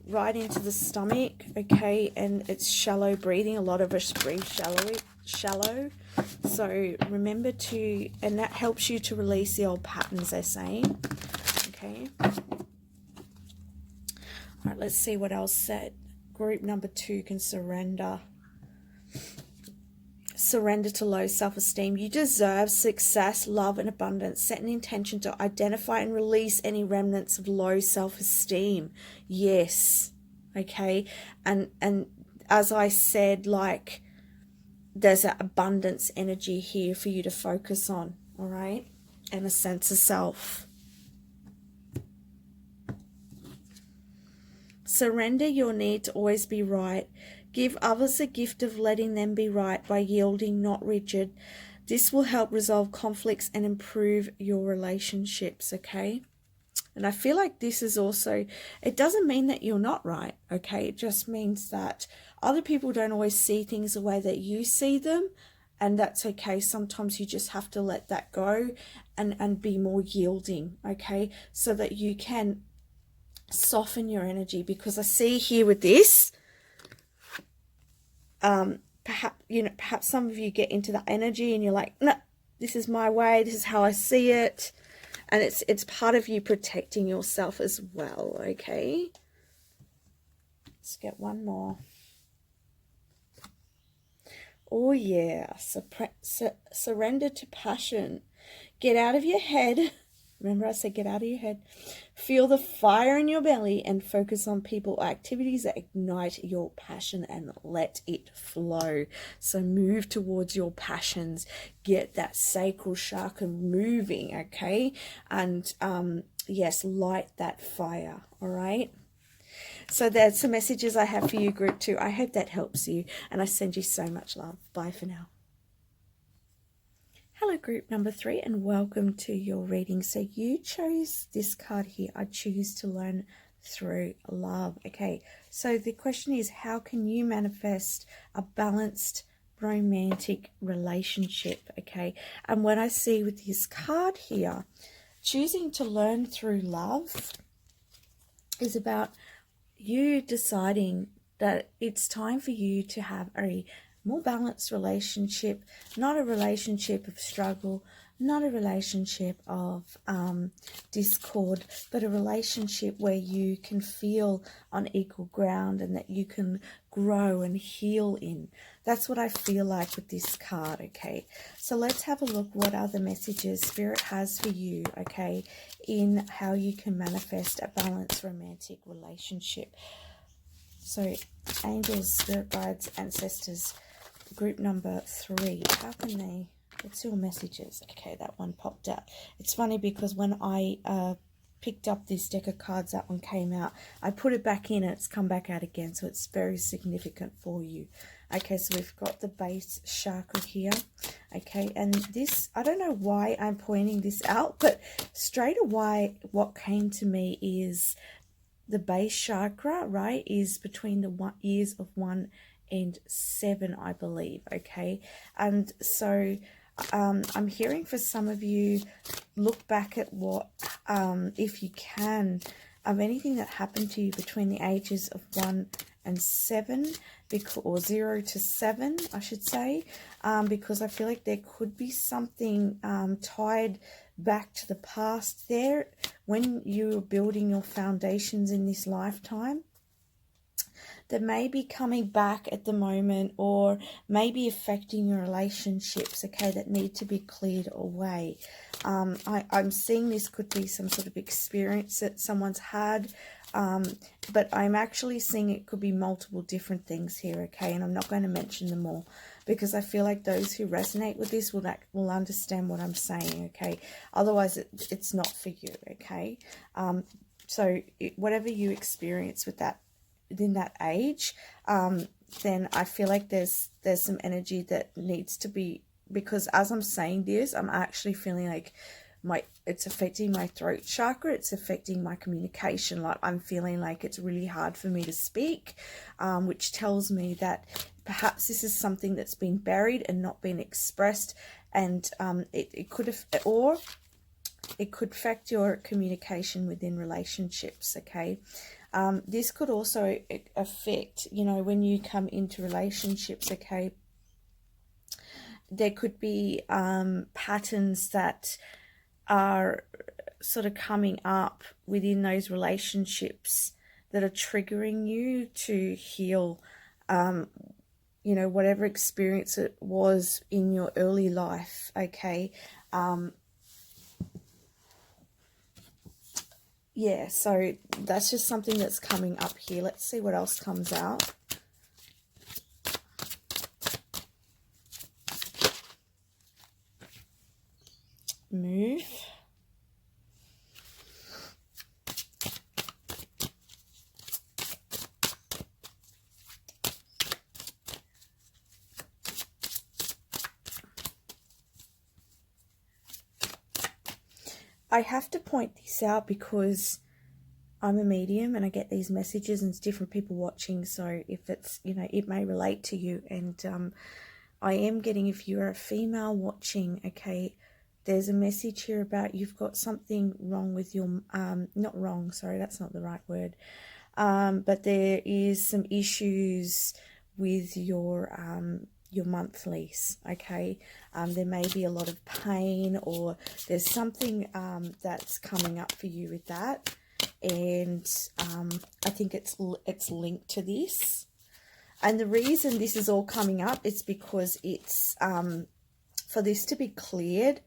right into the stomach, okay? And it's shallow breathing. A lot of us breathe shallow. So remember to, and that helps you to release the old patterns, they're saying. Okay. All right, let's see what else said. Group number 2 can surrender. Surrender to low self-esteem. You deserve success, love, and abundance. Set an intention to identify and release any remnants of low self-esteem. Yes. Okay. And as I said, like, there's an abundance energy here for you to focus on, all right? And a sense of self. Surrender your need to always be right. Give others the gift of letting them be right by yielding, not rigid. This will help resolve conflicts and improve your relationships, okay? And I feel like this is also, it doesn't mean that you're not right, okay? It just means that other people don't always see things the way that you see them, and that's okay. Sometimes you just have to let that go and be more yielding, okay? So that you can soften your energy, because I see here with this, perhaps some of you get into that energy and you're like, no, this is my way, this is how I see it. And it's part of you protecting yourself as well, okay? Let's get one more. Oh, yeah. Surrender to passion. Get out of your head Remember I said get out of your head. Feel the fire in your belly and focus on people or activities that ignite your passion and let it flow. So move towards your passions. Get that sacral chakra moving, okay? And yes, light that fire, all right? So that's the messages I have for you, group 2. I hope that helps you, and I send you so much love. Bye for now. Hello, group number 3, and welcome to your reading. So you chose this card here. I choose to learn through love. Okay, so the question is, how can you manifest a balanced romantic relationship? Okay, and what I see with this card here, choosing to learn through love is about you deciding that it's time for you to have a more balanced relationship, not a relationship of struggle, not a relationship of discord, but a relationship where you can feel on equal ground and that you can grow and heal in. That's what I feel like with this card, okay? So let's have a look what other messages Spirit has for you, okay, in how you can manifest a balanced romantic relationship. So angels, spirit guides, ancestors, group number 3, how can they, what's your messages? Okay, that one popped out. It's funny because when I picked up this deck of cards, that one came out. I put it back in and it's come back out again, so it's very significant for you. Okay, so we've got the base chakra here. Okay, and this, I don't know why I'm pointing this out, but straight away what came to me is the base chakra, right, is between the ears of 1 and 7, I believe. Okay, and so I'm hearing for some of you, look back at what, if you can, of anything that happened to you between the ages of 1 and 7, or 0 to 7, I should say, because I feel like there could be something tied back to the past there when you were building your foundations in this lifetime, that may be coming back at the moment, or maybe affecting your relationships, okay, that need to be cleared away. I'm seeing this could be some sort of experience that someone's had, but I'm actually seeing it could be multiple different things here, okay, and I'm not going to mention them all because I feel like those who resonate with this will understand what I'm saying, okay, otherwise it's not for you, okay. So whatever you experience with that, within that age, then I feel like there's some energy that needs to be, because as I'm saying this, I'm actually feeling like it's affecting my throat chakra, it's affecting my communication. Like I'm feeling like it's really hard for me to speak, which tells me that perhaps this is something that's been buried and not been expressed, and it could have, or it could affect your communication within relationships, okay. This could also affect, you know, when you come into relationships, okay, there could be patterns that are sort of coming up within those relationships that are triggering you to heal, you know, whatever experience it was in your early life, okay. Yeah, so that's just something that's coming up here. Let's see what else comes out. Move. I have to point this out because I'm a medium and I get these messages and it's different people watching. So if it's, you know, it may relate to you. And I am getting, if you're a female watching, okay, there's a message here about you've got something wrong with your, not wrong, sorry, that's not the right word. But there is some issues with your monthlies, okay. There may be a lot of pain, or there's something that's coming up for you with that, and I think it's linked to this. And the reason this is all coming up is because it's for this to be cleared,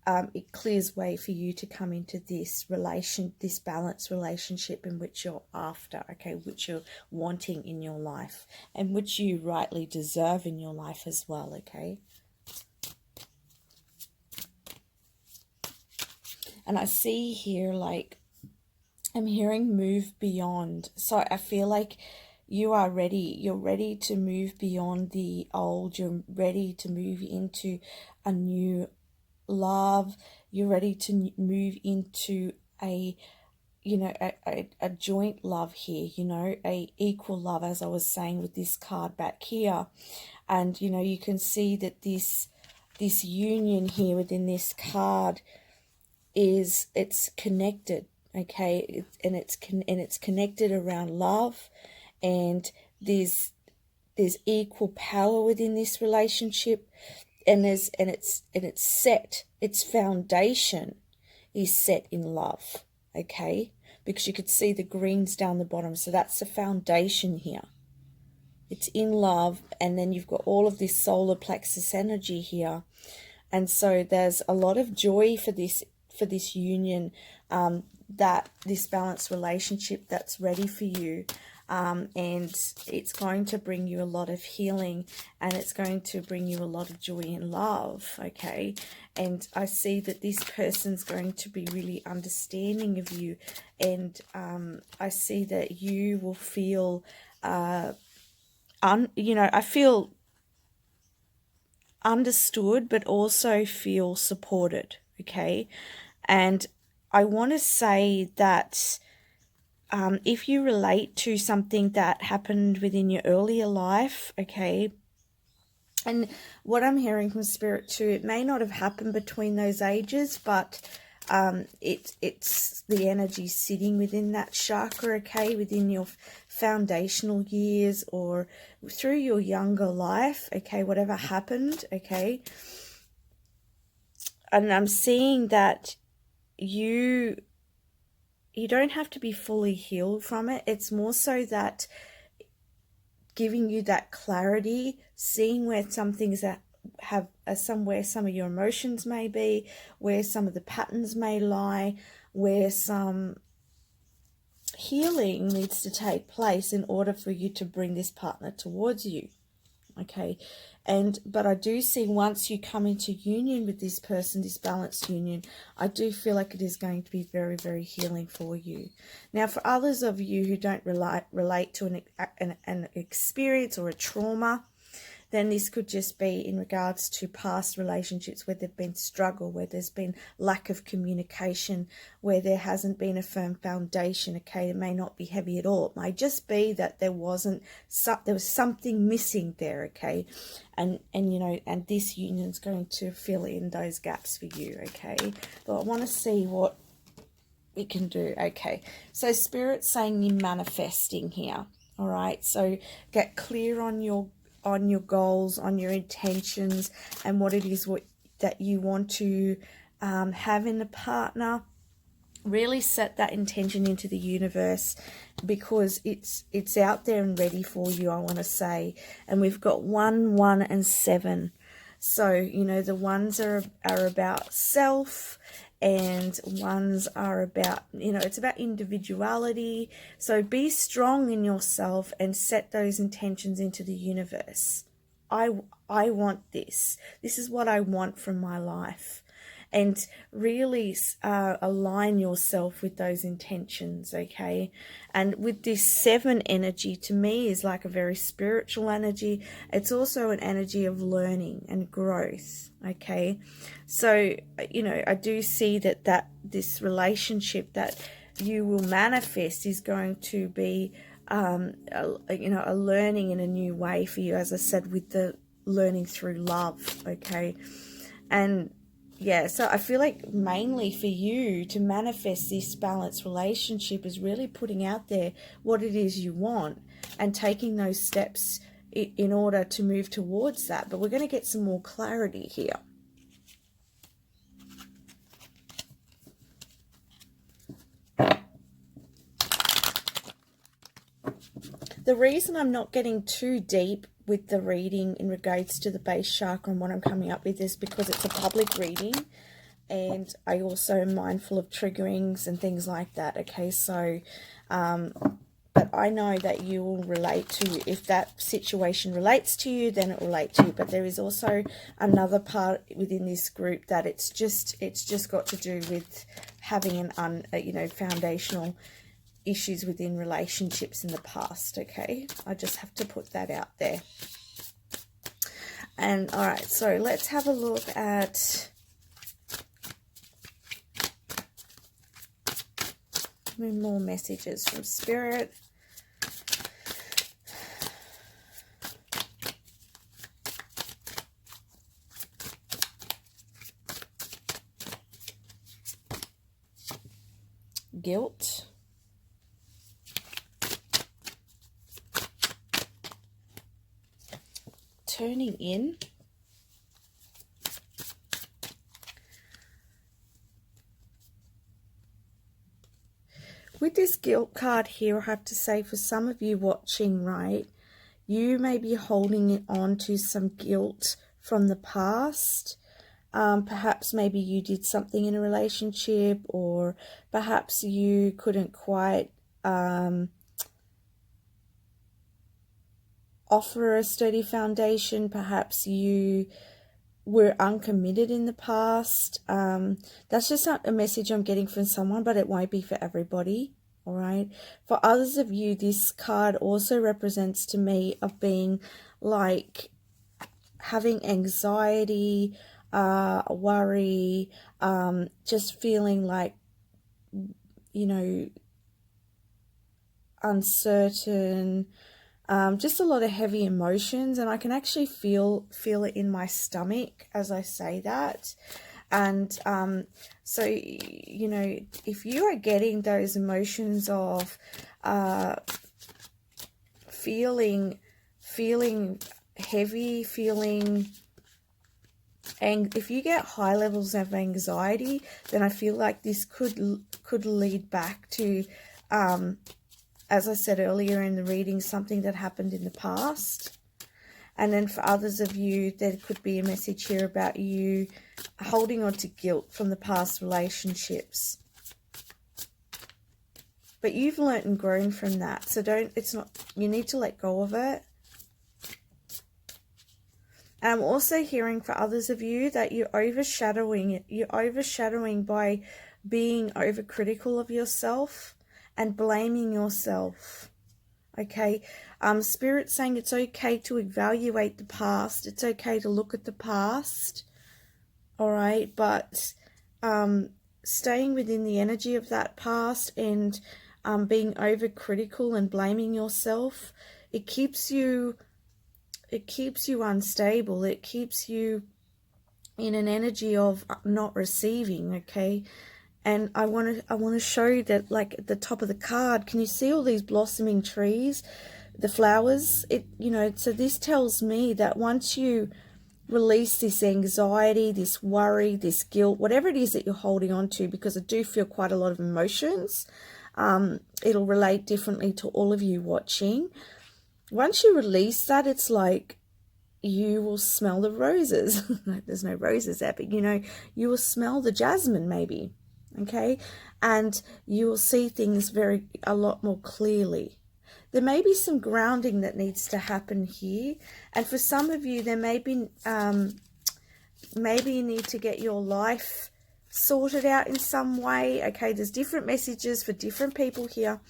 it clears way for you to come into this balanced relationship in which you're after, okay, which you're wanting in your life, and which you rightly deserve in your life as well, okay? And I see here, like, I'm hearing move beyond. So I feel like you are ready. You're ready to move beyond the old. You're ready to move into a new love. You're ready to move into a, you know, a joint love here, you know, a equal love, as I was saying with this card back here. And, you know, you can see that this union here within this card it's connected, okay? It's connected around love, and there's equal power within this relationship, and it's set, its foundation is set in love, okay? Because you could see the greens down the bottom, so that's the foundation here. It's in love, and then you've got all of this solar plexus energy here, and so there's a lot of joy for this union, that this balanced relationship that's ready for you. And it's going to bring you a lot of healing, and it's going to bring you a lot of joy and love, okay? And I see that this person's going to be really understanding of you, and I see that you will feel, you know, I feel understood, but also feel supported, okay? And I want to say that if you relate to something that happened within your earlier life, okay, and what I'm hearing from Spirit too, it may not have happened between those ages, but it's the energy sitting within that chakra, okay, within your foundational years or through your younger life, okay, whatever happened, okay. And I'm seeing that you don't have to be fully healed from it. It's more so that giving you that clarity, seeing where some things that have somewhere some of your emotions may be, where some of the patterns may lie, where some healing needs to take place in order for you to bring this partner towards you, okay? But I do see once you come into union with this person, this balanced union, I do feel like it is going to be very, very healing for you. Now, for others of you who don't relate to an experience or a trauma, then this could just be in regards to past relationships where there've been struggle, where there's been lack of communication, where there hasn't been a firm foundation, okay? It may not be heavy at all. It may just be that there was something missing there, okay? And you know, and this union's going to fill in those gaps for you, okay? But I want to see what it can do, okay? So Spirit's saying you're manifesting here, all right? So get clear on your goals, on your intentions, and what it is that you want to have in a partner. Really set that intention into the universe, because it's out there and ready for you, I want to say. And we've got 1, 1, and 7. So, you know, the ones are about self, and ones are about, you know, it's about individuality. So be strong in yourself and set those intentions into the universe. I want this. This is what I want from my life. And really align yourself with those intentions, okay? And with this 7 energy, to me, is like a very spiritual energy. It's also an energy of learning and growth, okay? So, you know, I do see that this relationship that you will manifest is going to be, you know, a learning in a new way for you, as I said, with the learning through love, okay? And yeah, so I feel like mainly for you to manifest this balanced relationship is really putting out there what it is you want and taking those steps in order to move towards that. But we're going to get some more clarity here. The reason I'm not getting too deep with the reading in regards to the base chakra and what I'm coming up with is because it's a public reading. And I also am mindful of triggerings and things like that. Okay, so but I know that you will relate to, if that situation relates to you, then it will relate to you. But there is also another part within this group that it's just got to do with having an foundational issues within relationships in the past. Okay, I just have to put that out there. And all right, so let's have a look at more messages from Spirit. Guilt. Turning in. With this guilt card here, I have to say, for some of you watching, right, you may be holding on to some guilt from the past. Perhaps maybe you did something in a relationship, or perhaps you couldn't quite offer a sturdy foundation. Perhaps you were uncommitted in the past. That's just not a message I'm getting from someone, but it won't be for everybody. All right. For others of you, this card also represents to me of being like having anxiety, worry, just feeling like, you know, uncertain, just a lot of heavy emotions, and I can actually feel it in my stomach as I say that. And so, you know, if you are getting those emotions of feeling heavy, and if you get high levels of anxiety, then I feel like this could lead back to, as I said earlier in the reading, something that happened in the past. And then for others of you, there could be a message here about you holding on to guilt from the past relationships. But you've learnt and grown from that. So you need to let go of it. And I'm also hearing for others of you that you're overshadowing it. You're overshadowing by being overcritical of yourself and blaming yourself. Okay, Spirit's saying it's okay to evaluate the past. It's okay to look at the past. All right, but staying within the energy of that past and being overcritical and blaming yourself, it keeps you unstable. It keeps you in an energy of not receiving. Okay. And I want to show you that, like at the top of the card, can you see all these blossoming trees, the flowers? So this tells me that once you release this anxiety, this worry, this guilt, whatever it is that you're holding on to, because I do feel quite a lot of emotions, it'll relate differently to all of you watching. Once you release that, it's like you will smell the roses. There's no roses there, but you will smell the jasmine maybe. Okay, and you will see things a lot more clearly. There may be some grounding that needs to happen here, and for some of you, there may be maybe you need to get your life sorted out in some way. Okay, there's different messages for different people here.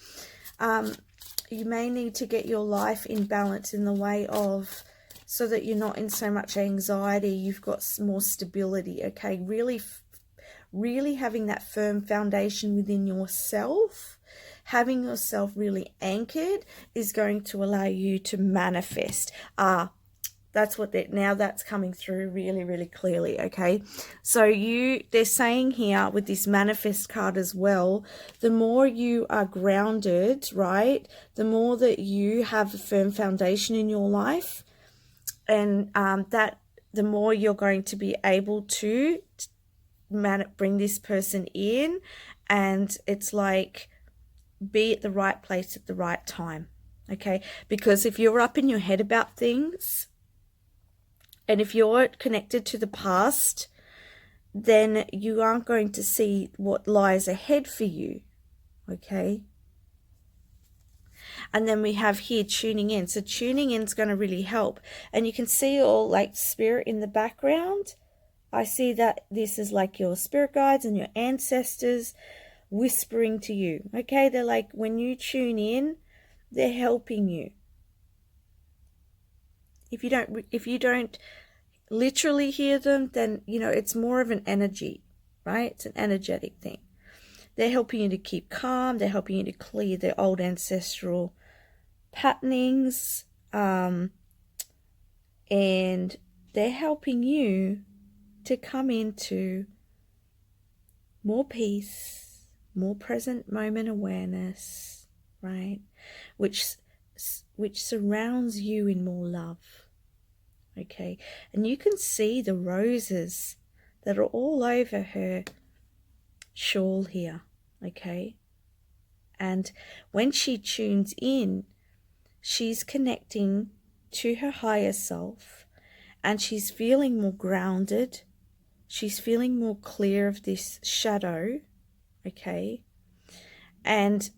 You may need to get your life in balance in the way of, so that you're not in so much anxiety, you've got more stability. Okay, really having that firm foundation within yourself, having yourself really anchored, is going to allow you to manifest. That's coming through really, really clearly. Okay, so they're saying here with this manifest card as well, the more you are grounded, right, the more that you have a firm foundation in your life, and that the more you're going to be able to bring this person in, and it's like be at the right place at the right time. Okay, because if you're up in your head about things, and if you're connected to the past, then you aren't going to see what lies ahead for you. Okay. And then we have here tuning in. So tuning in is going to really help. And you can see all like spirit in the background. I see that this is like your spirit guides and your ancestors whispering to you. Okay, they're like, when you tune in, they're helping you. If you don't literally hear them, then it's more of an energy, right? It's an energetic thing. They're helping you to keep calm. They're helping you to clear the old ancestral patternings, and they're helping you to come into more peace, more present moment awareness, right? Which surrounds you in more love. Okay, and you can see the roses that are all over her shawl here. Okay, and when she tunes in, she's connecting to her higher self, and she's feeling more grounded. She's feeling more clear of this shadow, okay? And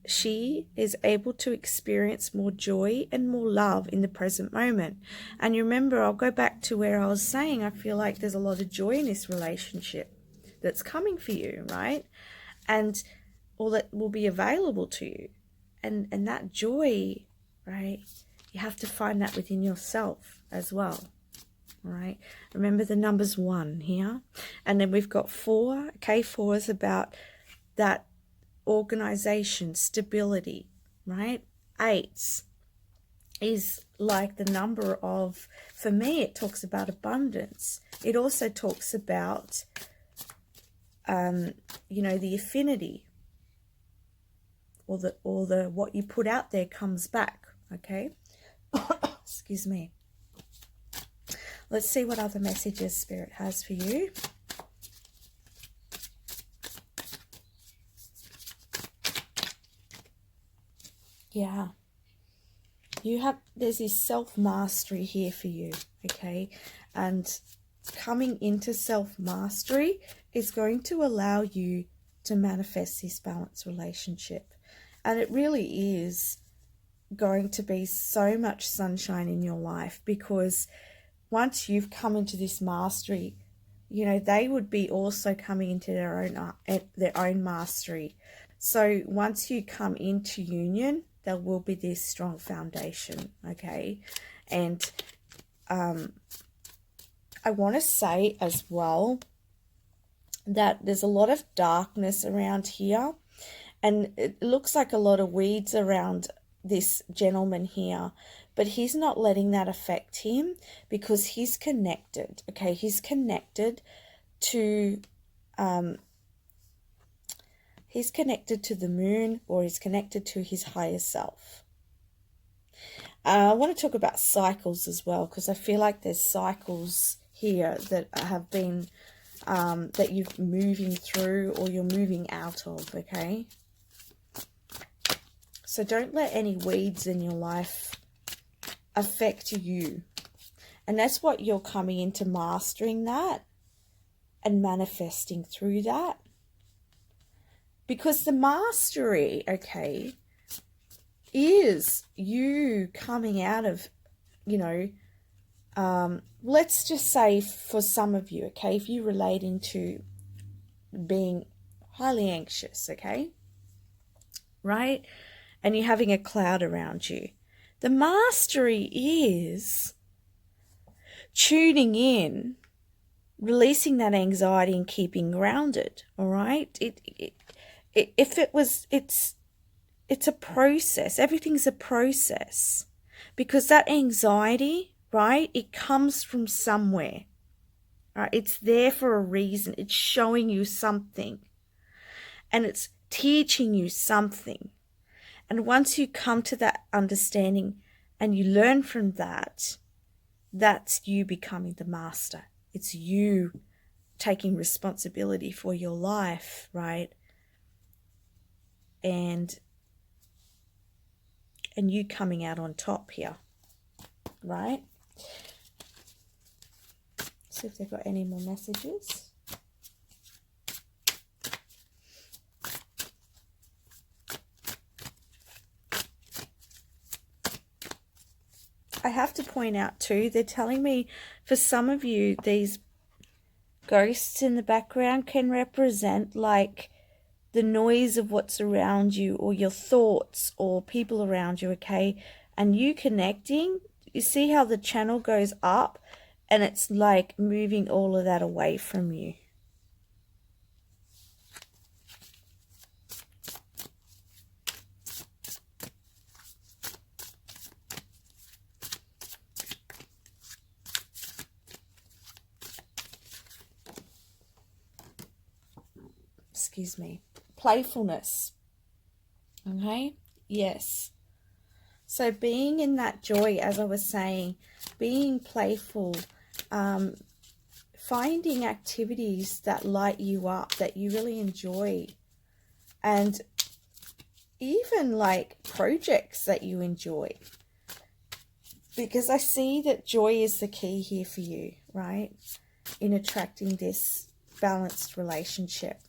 she is able to experience more joy and more love in the present moment. And you remember, I'll go back to where I was saying, I feel like there's a lot of joy in this relationship that's coming for you, right? And all that will be available to you. And that joy, right? You have to find that within yourself as well. All right, remember the numbers 1 here, and then we've got 4. Okay, 4 is about that organization, stability, right? 8 is like the number of, for me, it talks about abundance. It also talks about the affinity, or the what you put out there comes back. Okay. Excuse me. Let's see what other messages Spirit has for you. Yeah. There's this self-mastery here for you, okay? And coming into self-mastery is going to allow you to manifest this balanced relationship. And it really is going to be so much sunshine in your life, because once you've come into this mastery, they would be also coming into their own mastery. So once you come into union, there will be this strong foundation, okay? And I want to say as well that there's a lot of darkness around here, and it looks like a lot of weeds around this gentleman here, but he's not letting that affect him, because he's connected. Okay, he's connected to the moon, or he's connected to his higher self. I want to talk about cycles as well, because I feel like there's cycles here that have been that you're moving through, or you're moving out of. Okay, so don't let any weeds in your life affect you. And that's what you're coming into, mastering that and manifesting through that. Because the mastery, okay, is you coming out of, let's just say for some of you, okay, if you're relating to being highly anxious, okay, right, and you're having a cloud around you, the mastery is tuning in, releasing that anxiety and keeping grounded. All right. It's a process. Everything's a process, because that anxiety, right, it comes from somewhere. Right? It's there for a reason. It's showing you something, and it's teaching you something. And once you come to that understanding and you learn from that, that's you becoming the master. It's you taking responsibility for your life, right? And you coming out on top here, right? see if they've got any more messages. I have to point out too, they're telling me for some of you, these ghosts in the background can represent like the noise of what's around you, or your thoughts, or people around you, okay? And you connecting, you see how the channel goes up and it's like moving all of that away from you. Excuse me. Playfulness. Okay? Yes. So being in that joy, as I was saying, being playful, finding activities that light you up, that you really enjoy, and even like projects that you enjoy. Because I see that joy is the key here for you, right? In attracting this balanced relationship.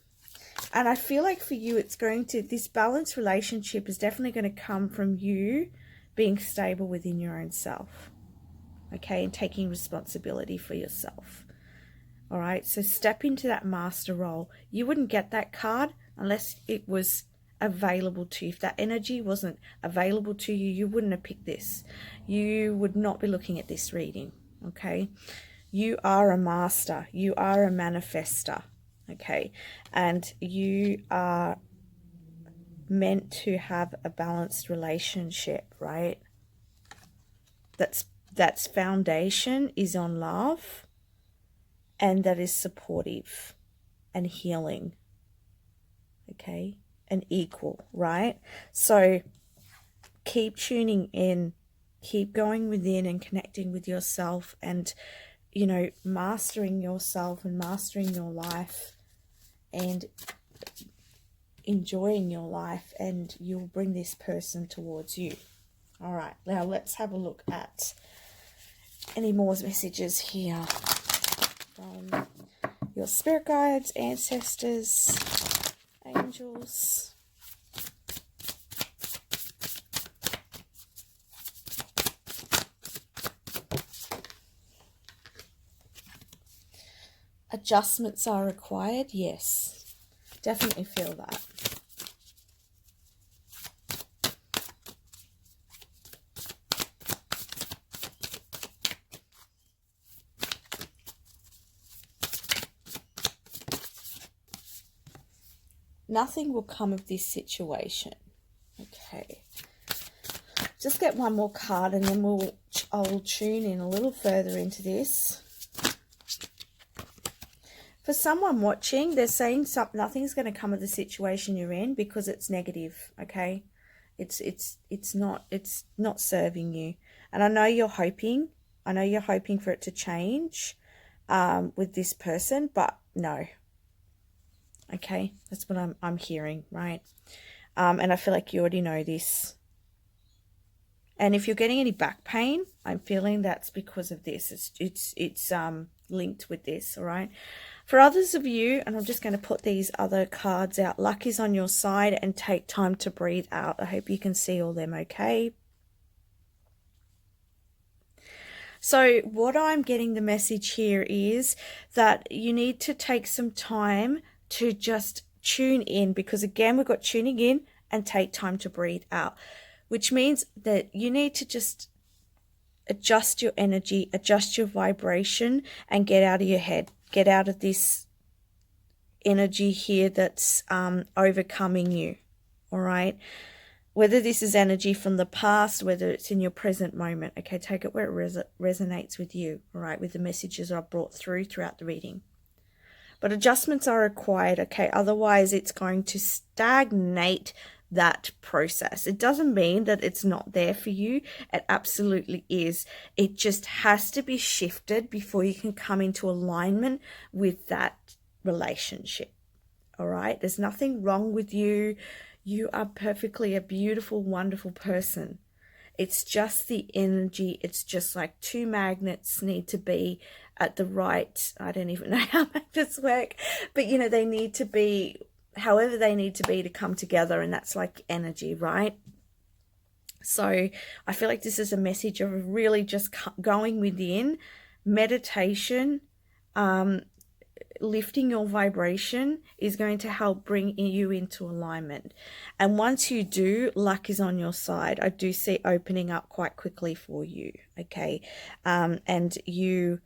And I feel like for you, it's going to, this balanced relationship is definitely going to come from you being stable within your own self. Okay, and taking responsibility for yourself. All right, so step into that master role. You wouldn't get that card unless it was available to you. If that energy wasn't available to you, you wouldn't have picked this. You would not be looking at this reading. Okay, you are a master. You are a manifester. Okay, and you are meant to have a balanced relationship, right? That's foundation is on love, and that is supportive and healing, okay, and equal, right? So keep tuning in, keep going within and connecting with yourself, and you know, mastering yourself and mastering your life and enjoying your life, and you'll bring this person towards you. All right, now let's have a look at any more messages here from your spirit guides, ancestors, angels. Adjustments are required. Yes, definitely feel that. Nothing will come of this situation. Okay. Just get one more card and then I'll tune in a little further into this. For someone watching, they're saying nothing's going to come of the situation you're in because it's negative, okay? It's not serving you. And I know you're hoping for it to change with this person, but no. Okay, that's what I'm hearing, right? And I feel like you already know this. And if you're getting any back pain, I'm feeling that's because of this. It's linked with this, all right? For others of you, and I'm just going to put these other cards out. Luck is on your side, and take time to breathe out. I hope you can see all them okay. So what I'm getting the message here is that you need to take some time to just tune in, because again, we've got tuning in and take time to breathe out, which means that you need to just adjust your energy, adjust your vibration, and get out of your head. Get out of this energy here that's overcoming you, all right? Whether this is energy from the past, whether it's in your present moment, okay, take it where it resonates with you, all right, with the messages I've brought throughout the reading. But adjustments are required, okay? Otherwise, it's going to stagnate that process. It doesn't mean that it's not there for you. It absolutely is. It just has to be shifted before you can come into alignment with that relationship. All right? There's nothing wrong with you. You are perfectly a beautiful, wonderful person. It's just the energy. It's just like two magnets need to be at the right, I don't even know how magnets work, but you know, they need to be however they need to be to come together, and that's like energy, right? So I feel like this is a message of really just going within, meditation, lifting your vibration is going to help bring you into alignment. And once you do, luck is on your side. I do see opening up quite quickly for you, okay? And you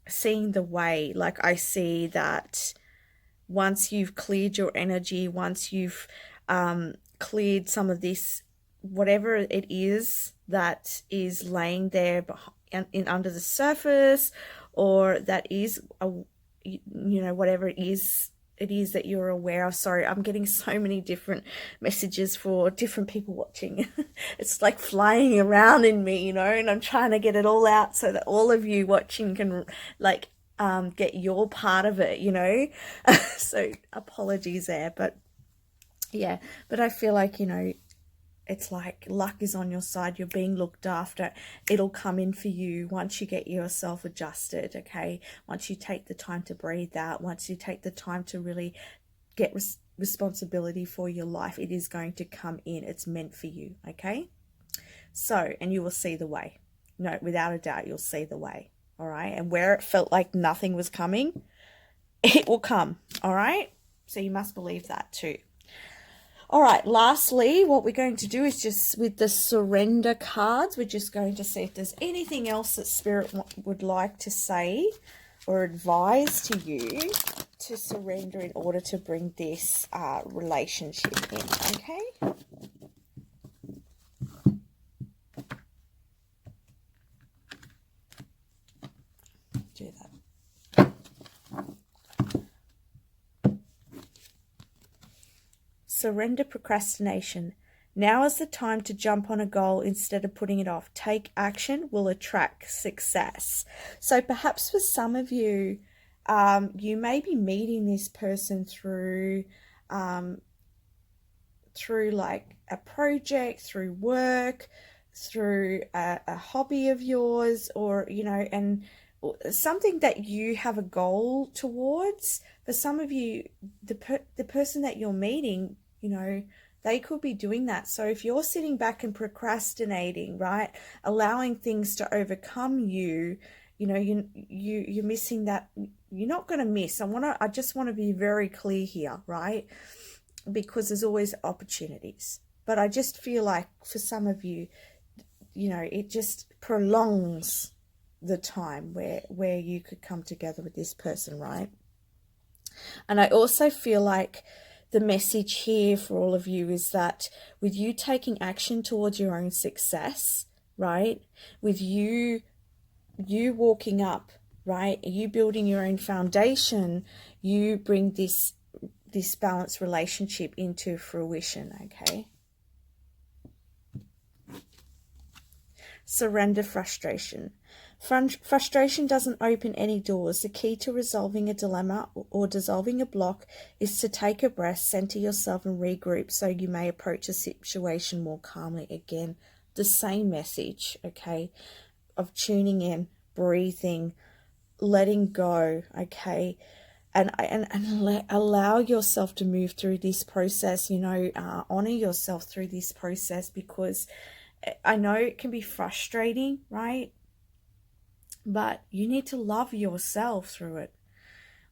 seeing the way, like I see that once you've cleared your energy, once you've cleared some of this, whatever it is that is laying there under the surface, or that is you know, whatever it is that you're aware of. Sorry, I'm getting so many different messages for different people watching. It's like flying around in me, you know, and I'm trying to get it all out so that all of you watching can like get your part of it, you know. So apologies there, but yeah, but I feel like, you know, it's like luck is on your side. You're being looked after. It'll come in for you once you get yourself adjusted, okay? Once you take the time to breathe out, once you take the time to really get responsibility for your life, it is going to come in. It's meant for you, okay? So, and you will see the way. No, without a doubt, you'll see the way, all right? And where it felt like nothing was coming, it will come, all right? So you must believe that too. All right, lastly, what we're going to do is just with the surrender cards, we're just going to see if there's anything else that Spirit would like to say or advise to you to surrender in order to bring this relationship in, okay? Do that. Surrender procrastination. Now is the time to jump on a goal instead of putting it off. Take action will attract success. So perhaps for some of you, you may be meeting this person through like a project, through work, through a hobby of yours, or, you know, and something that you have a goal towards. For some of you, the person that you're meeting, you know, they could be doing that. So if you're sitting back and procrastinating, right, allowing things to overcome you, you know, you're missing that. You're not going to miss. I just want to be very clear here, right? Because there's always opportunities. But I just feel like for some of you, you know, it just prolongs the time where you could come together with this person, right? And I also feel like the message here for all of you is that with you taking action towards your own success, right, with you walking up, right, you building your own foundation, you bring this balanced relationship into fruition, okay? Surrender frustration. Frustration doesn't open any doors. The key to resolving a dilemma or dissolving a block is to take a breath, center yourself, and regroup so you may approach a situation more calmly. Again, the same message, okay, of tuning in, breathing, letting go, okay, and allow yourself to move through this process, you know, honor yourself through this process, because I know it can be frustrating, right? But you need to love yourself through it.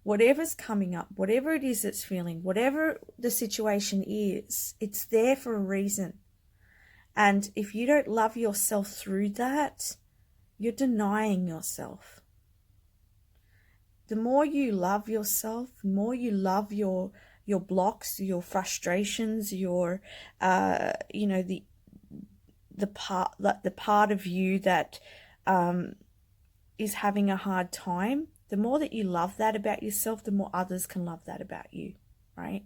Whatever's coming up, whatever it is that's feeling, whatever the situation is, it's there for a reason. And if you don't love yourself through that, you're denying yourself. The more you love yourself, the more you love your blocks, your frustrations, your you know, the part of you that is having a hard time, the more that you love that about yourself, the more others can love that about you, right?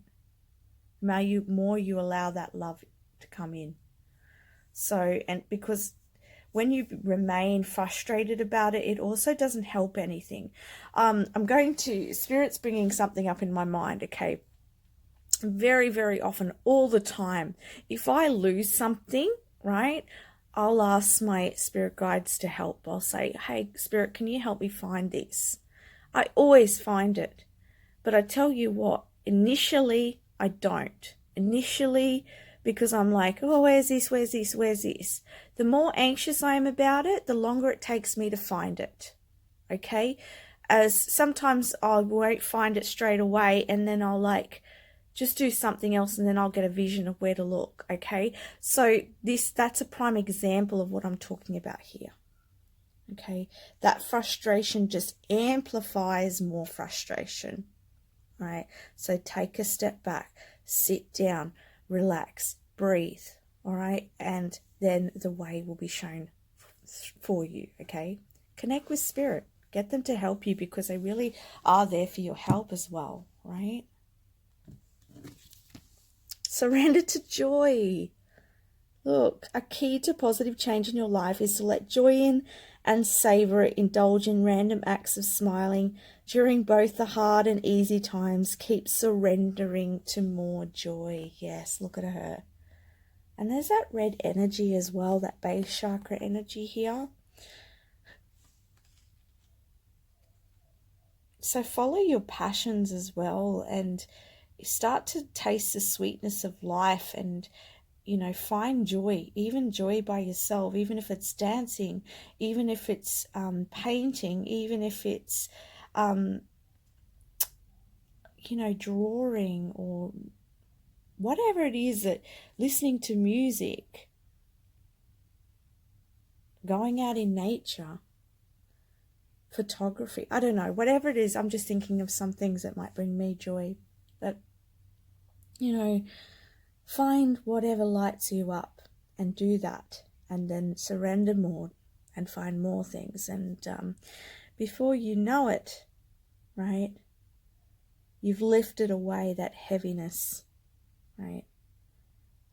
The more you allow that love to come in. So, and because when you remain frustrated about it, it also doesn't help anything. Spirit's bringing something up in my mind, okay? Very, very often, all the time, if I lose something, right, I'll ask my spirit guides to help. I'll say, hey, spirit, can you help me find this? I always find it. But I tell you what, initially, I don't. Initially, because I'm like, oh, where's this, where's this, where's this? The more anxious I am about it, the longer it takes me to find it. Okay? As sometimes I won't find it straight away, and then I'll like just do something else, and then I'll get a vision of where to look. Okay? So that's a prime example of what I'm talking about here. Okay? That frustration just amplifies more frustration. Right? So take a step back, sit down, relax, breathe, all right? And then the way will be shown for you, okay? Connect with spirit. Get them to help you, because they really are there for your help as well, right? Surrender to joy. Look, a key to positive change in your life is to let joy in and savor it. Indulge in random acts of smiling during both the hard and easy times. Keep surrendering to more joy. Yes, look at her. And there's that red energy as well, that base chakra energy here. So follow your passions as well, and start to taste the sweetness of life, and find joy, even joy by yourself, even if it's dancing, even if it's painting, even if it's, drawing, or whatever it is, that listening to music, going out in nature, photography, I don't know, whatever it is. I'm just thinking of some things that might bring me joy, but, find whatever lights you up and do that, and then surrender more and find more things. And before you know it, right, you've lifted away that heaviness, right,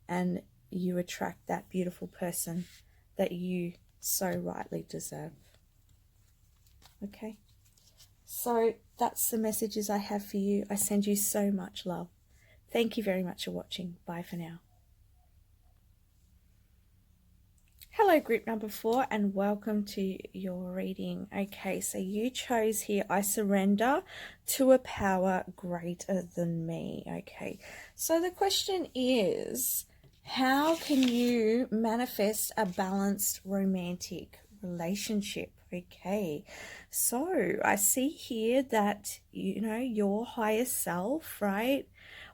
and you attract that beautiful person that you so rightly deserve. Okay, so that's the messages I have for you. I send you so much love. Thank you very much for watching. Bye for now. Hello, group number 4, and welcome to your reading. Okay, so you chose here, I surrender to a power greater than me. Okay, so the question is, how can you manifest a balanced romantic relationship? Okay, so I see here that, your higher self, right,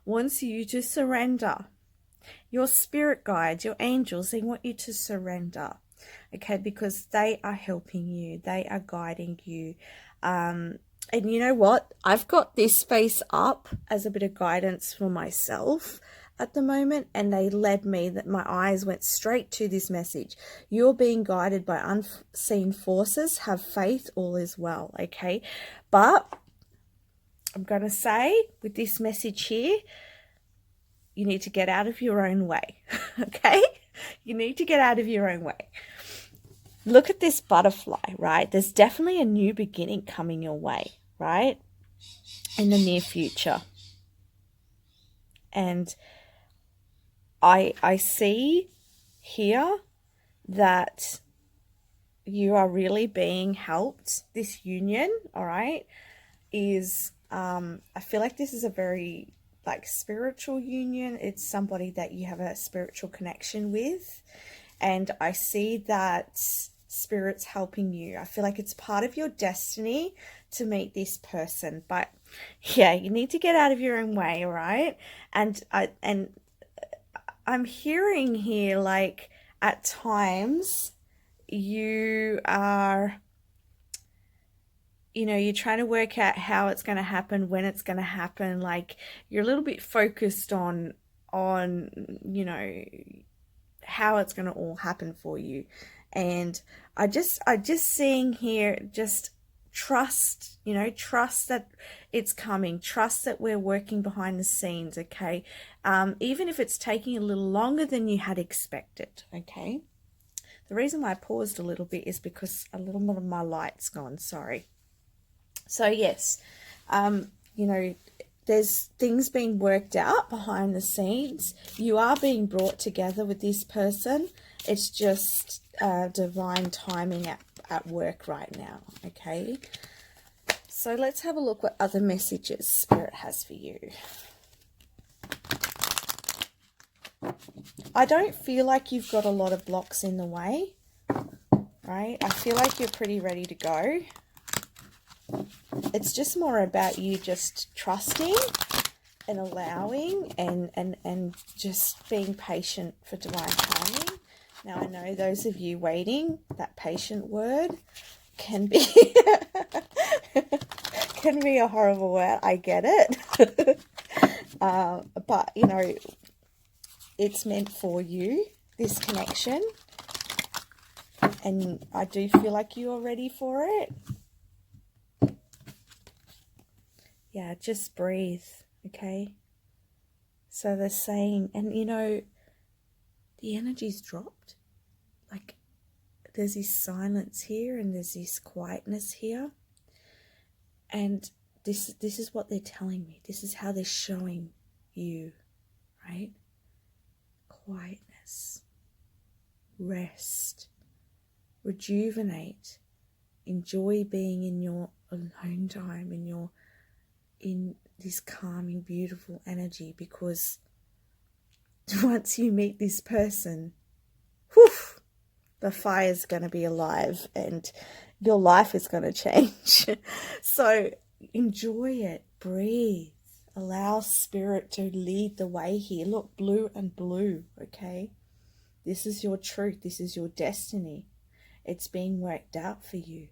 wants you to surrender. Your spirit guides, your angels, they want you to surrender, okay, because they are helping you, they are guiding you. And you know what? I've got this space up as a bit of guidance for myself at the moment, and they led me, that my eyes went straight to this message. You're being guided by unseen forces. Have faith, all is well, okay? But I'm going to say with this message here, you need to get out of your own way, okay? You need to get out of your own way. Look at this butterfly, right? There's definitely a new beginning coming your way, right? In the near future. And I see here that you are really being helped. This union, all right, is, I feel like this is a very spiritual union. It's somebody that you have a spiritual connection with, and I see that spirit's helping you. I feel like it's part of your destiny to meet this person, but yeah, you need to get out of your own way, all right? And I'm hearing here, like, at times you are, you're trying to work out how it's going to happen, when it's going to happen. Like, you're a little bit focused on how it's going to all happen for you. And I just seeing here, just trust, trust that it's coming, trust that we're working behind the scenes, okay? Even if it's taking a little longer than you had expected, okay? The reason why I paused a little bit is because a little bit of my light's gone, sorry. So yes, there's things being worked out behind the scenes. You are being brought together with this person, It's just divine timing at work right now, okay? So let's have a look what other messages Spirit has for you. I don't feel like you've got a lot of blocks in the way, right? I feel like you're pretty ready to go. It's just more about you just trusting and allowing and just being patient for divine timing. Now, I know those of you waiting, that patient word can be can be a horrible word. I get it. But, you know, it's meant for you, this connection. And I do feel like you are ready for it. Yeah, just breathe, okay? So they're saying, and you know, the energy's dropped. Like, there's this silence here and there's this quietness here. And this is what they're telling me. This is how they're showing you, right? Quietness, rest, rejuvenate, enjoy being in your alone time, in this calming, beautiful energy, because once you meet this person, whew, the fire's going to be alive and your life is going to change. So enjoy it, breathe, allow Spirit to lead the way here. Look, blue and blue, okay? This is your truth. This is your destiny. It's being worked out for you,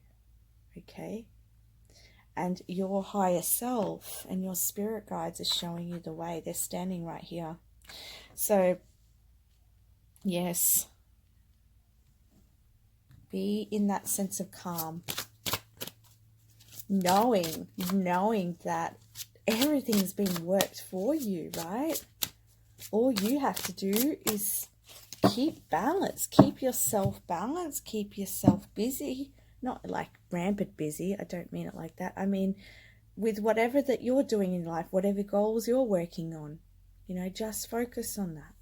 okay? And your higher self and your spirit guides are showing you the way. They're standing right here. So, yes, be in that sense of calm, knowing that everything's being worked for you, right? All you have to do is keep balance, keep yourself balanced, keep yourself busy. Not like rampant busy, I don't mean it like that. I mean, with whatever that you're doing in life, whatever goals you're working on, you know, just focus on that.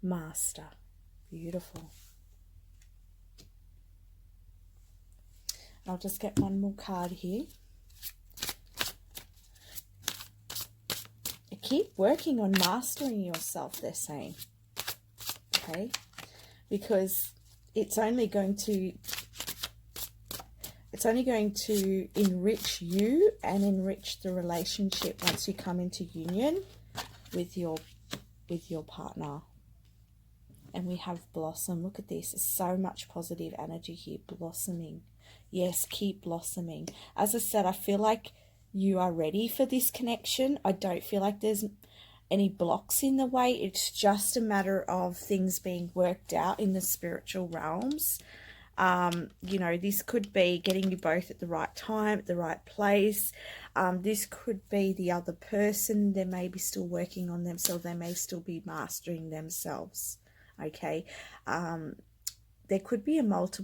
Master. Beautiful. I'll just get one more card here. Keep working on mastering yourself, they're saying. Okay? Because it's only going to enrich you and enrich the relationship once you come into union with your partner. And we have blossom. Look at this. There's so much positive energy here. Blossoming. Yes, keep blossoming. As I said, I feel like you are ready for this connection. I don't feel like there's any blocks in the way. It's just a matter of things being worked out in the spiritual realms. You know, this could be getting you both at the right time, at the right place. This could be the other person. They may be still working on themselves. They may still be mastering themselves. Okay. There could be a lot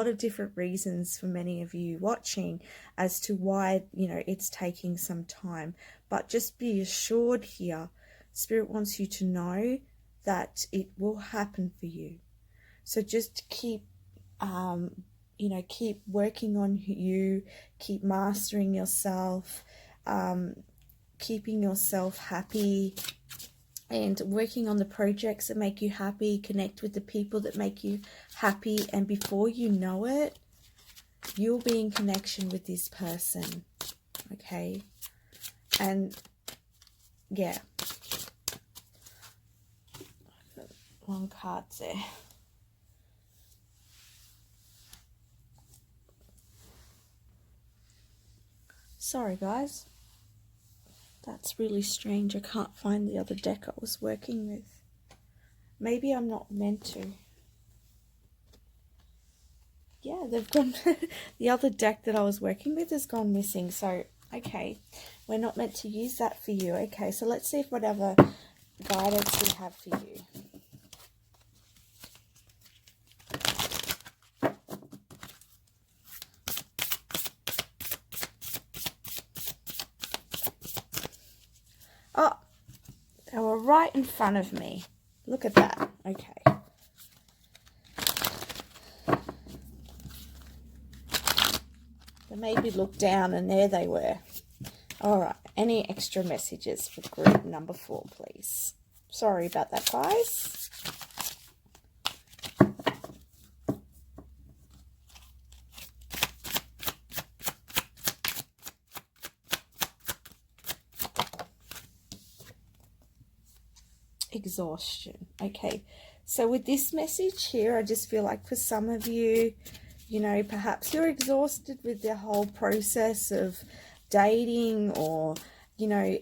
of different reasons for many of you watching as to why, you know, it's taking some time. But just be assured here, Spirit wants you to know that it will happen for you. So just keep, keep working on you, keep mastering yourself, keeping yourself happy, and working on the projects that make you happy. Connect with the people that make you happy, and before you know it, you'll be in connection with this person, okay? And yeah, wrong cards there. Sorry guys, that's really strange. I can't find the other deck I was working with. Maybe I'm not meant to. Yeah, they've gone. The other deck that I was working with has gone missing. So, okay, we're not meant to use that for you. Okay, so let's see if whatever guidance we have for you. Oh, they were right in front of me. Look at that. Okay. They made me look down, and there they were. All right. Any extra messages for group number 4, please? Sorry about that, guys. Exhaustion. Okay. So with this message here, I just feel like for some of you, you know, perhaps you're exhausted with the whole process of dating, or, you know,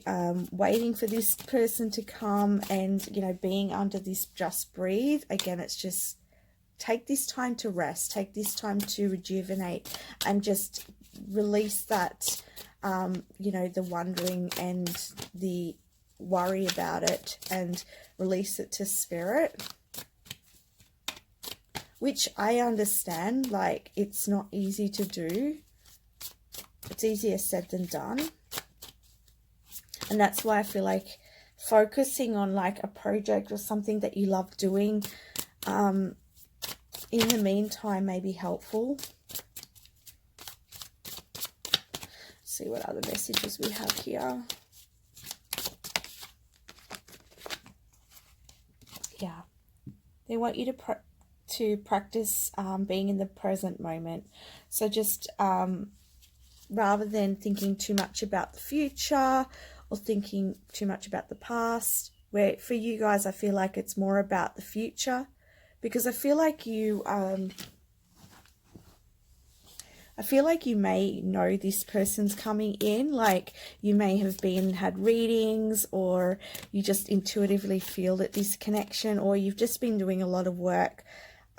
waiting for this person to come, and, you know, being under this just breathe. Again, it's just take this time to rest, take this time to rejuvenate, and just release that, you know, the wondering and the worry about it, and release it to spirit. Which I understand, like, it's not easy to do. It's easier said than done. And that's why I feel like focusing on like a project or something that you love doing in the meantime may be helpful. See what other messages we have here. Yeah. They want you to practice being in the present moment. So just rather than thinking too much about the future or thinking too much about the past, where for you guys, I feel like it's more about the future, because I feel like you may know this person's coming in, like you may have had readings, or you just intuitively feel that this connection, or you've just been doing a lot of work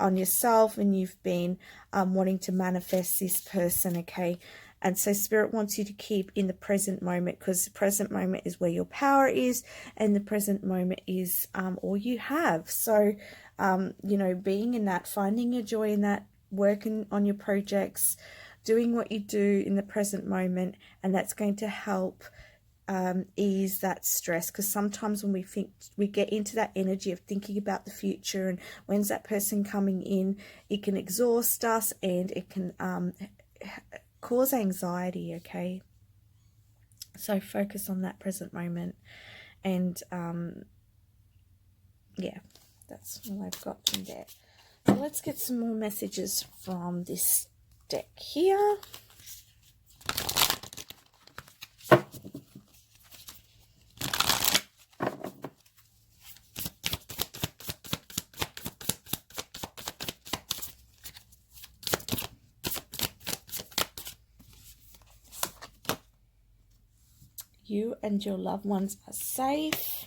on yourself and you've been wanting to manifest this person, okay? And so Spirit wants you to keep in the present moment, because the present moment is where your power is, and the present moment is all you have. So, you know, being in that, finding your joy in that, working on your projects, doing what you do in the present moment, and that's going to help ease that stress. Because sometimes when we get into that energy of thinking about the future and when's that person coming in, it can exhaust us, and it can cause anxiety, okay? So focus on that present moment. And yeah, that's all I've got from there. So let's get some more messages from this deck here. You and your loved ones are safe.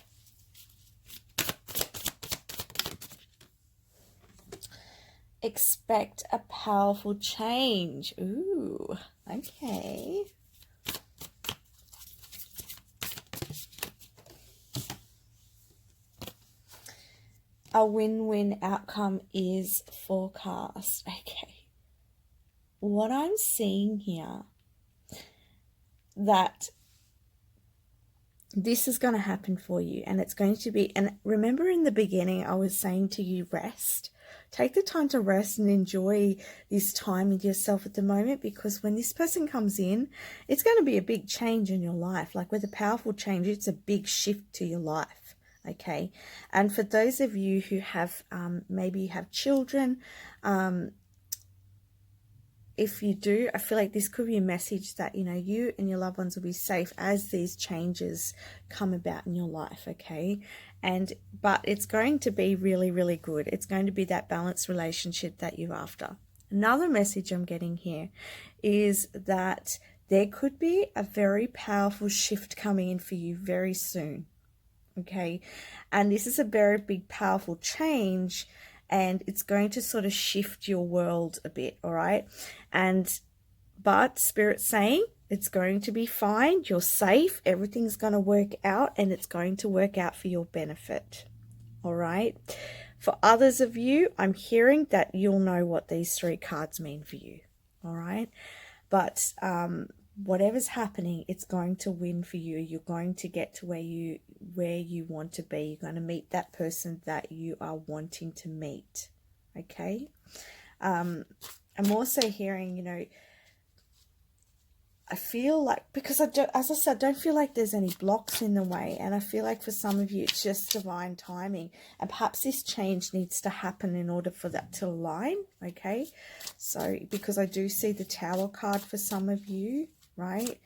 Expect a powerful change. Ooh, okay. A win-win outcome is forecast. Okay. What I'm seeing here, that this is going to happen for you, and it's going to be, and remember in the beginning I was saying to you, rest. Take the time to rest and enjoy this time with yourself at the moment, because when this person comes in, it's going to be a big change in your life. Like with a powerful change, it's a big shift to your life, okay? And for those of you who have, maybe you have children, if you do, I feel like this could be a message that, you know, you and your loved ones will be safe as these changes come about in your life, okay? But it's going to be really, really good. It's going to be that balanced relationship that you're after. Another message I'm getting here is that there could be a very powerful shift coming in for you very soon, okay? And this is a very big, powerful change, and it's going to sort of shift your world a bit, all right? But Spirit's saying it's going to be fine. You're safe. Everything's going to work out, and it's going to work out for your benefit, all right? For others of you, I'm hearing that you'll know what these 3 cards mean for you, all right? But whatever's happening, it's going to win for you. You're going to get to where you want to be. You're going to meet that person that you are wanting to meet. Okay. I'm also hearing, you know, I feel like, because as I said, I don't feel like there's any blocks in the way. And I feel like for some of you, it's just divine timing. And perhaps this change needs to happen in order for that to align. Okay. So, because I do see the Tower card for some of you, right?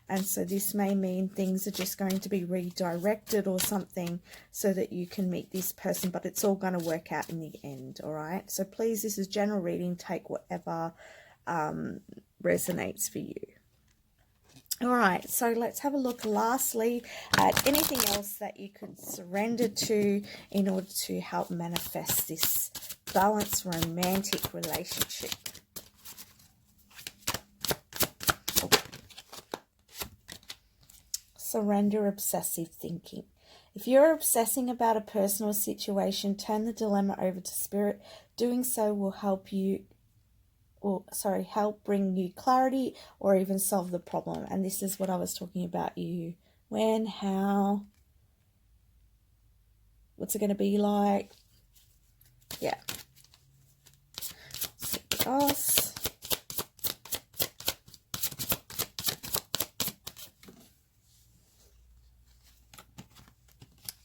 And so this may mean things are just going to be redirected or something so that you can meet this person. But it's all going to work out in the end. All right. So please, this is general reading. Take whatever resonates for you. All right, so let's have a look lastly at anything else that you could surrender to in order to help manifest this balanced romantic relationship. Surrender obsessive thinking. If you're obsessing about a person or situation, turn the dilemma over to Spirit. Doing so will help bring you clarity or even solve the problem. And this is what I was talking about. You, when, how, what's it going to be like? Yeah. Us.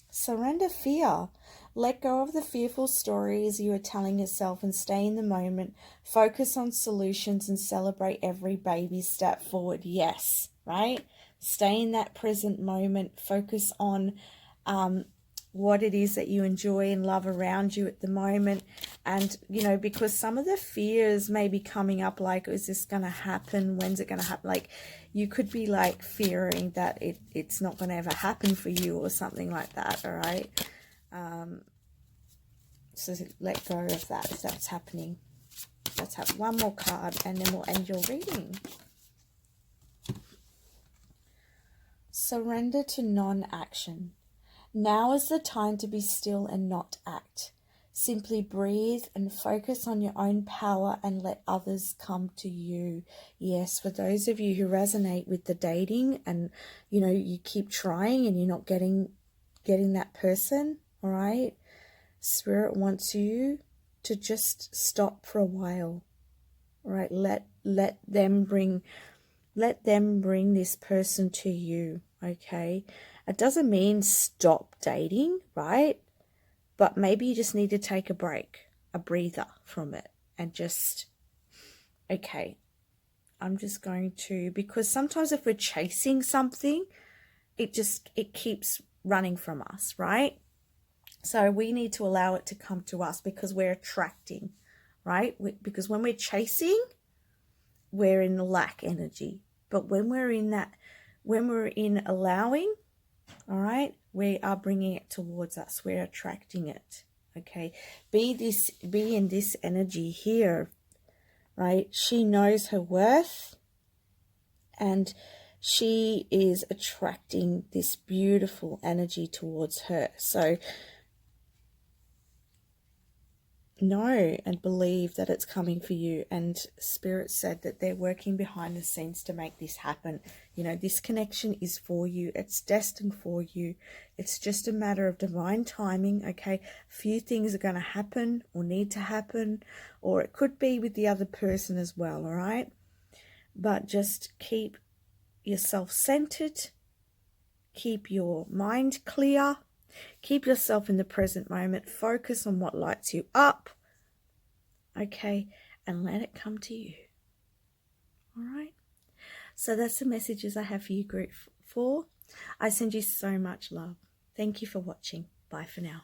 Surrender fear. Let go of the fearful stories you are telling yourself and stay in the moment. Focus on solutions and celebrate every baby step forward. Yes, right? Stay in that present moment. Focus on what it is that you enjoy and love around you at the moment. And, you know, because some of the fears may be coming up, like, is this going to happen? When's it going to happen? Like, you could be like fearing that it's not going to ever happen for you or something like that. All right. So let go of that if that's happening. Let's have one more card and then we'll end your reading. Surrender to non-action. Now is the time to be still and not act. Simply breathe and focus on your own power and let others come to you. Yes, for those of you who resonate with the dating and, you know, you keep trying and you're not getting that person, all right? Spirit wants you to just stop for a while. All right, let them bring this person to you, okay? It doesn't mean stop dating, right? But maybe you just need to take a break, a breather from it, and just, okay, I'm just going to, because sometimes if we're chasing something, it keeps running from us, right? So we need to allow it to come to us because we're attracting, right? Because when we're chasing, we're in lack energy. But when we're in allowing, all right, we are bringing it towards us. We're attracting it, okay? Be in this energy here, right? She knows her worth and she is attracting this beautiful energy towards her. So know and believe that it's coming for you. And Spirit said that they're working behind the scenes to make this happen. You know, this connection is for you. It's destined for you. It's just a matter of divine timing, okay? A few things are going to happen or need to happen, or it could be with the other person as well, all right? But just keep yourself centered. Keep your mind clear. Keep yourself in the present moment. Focus on what lights you up. Okay, and let it come to you. All right. So that's the messages I have for you, Group 4. I send you so much love. Thank you for watching. Bye for now.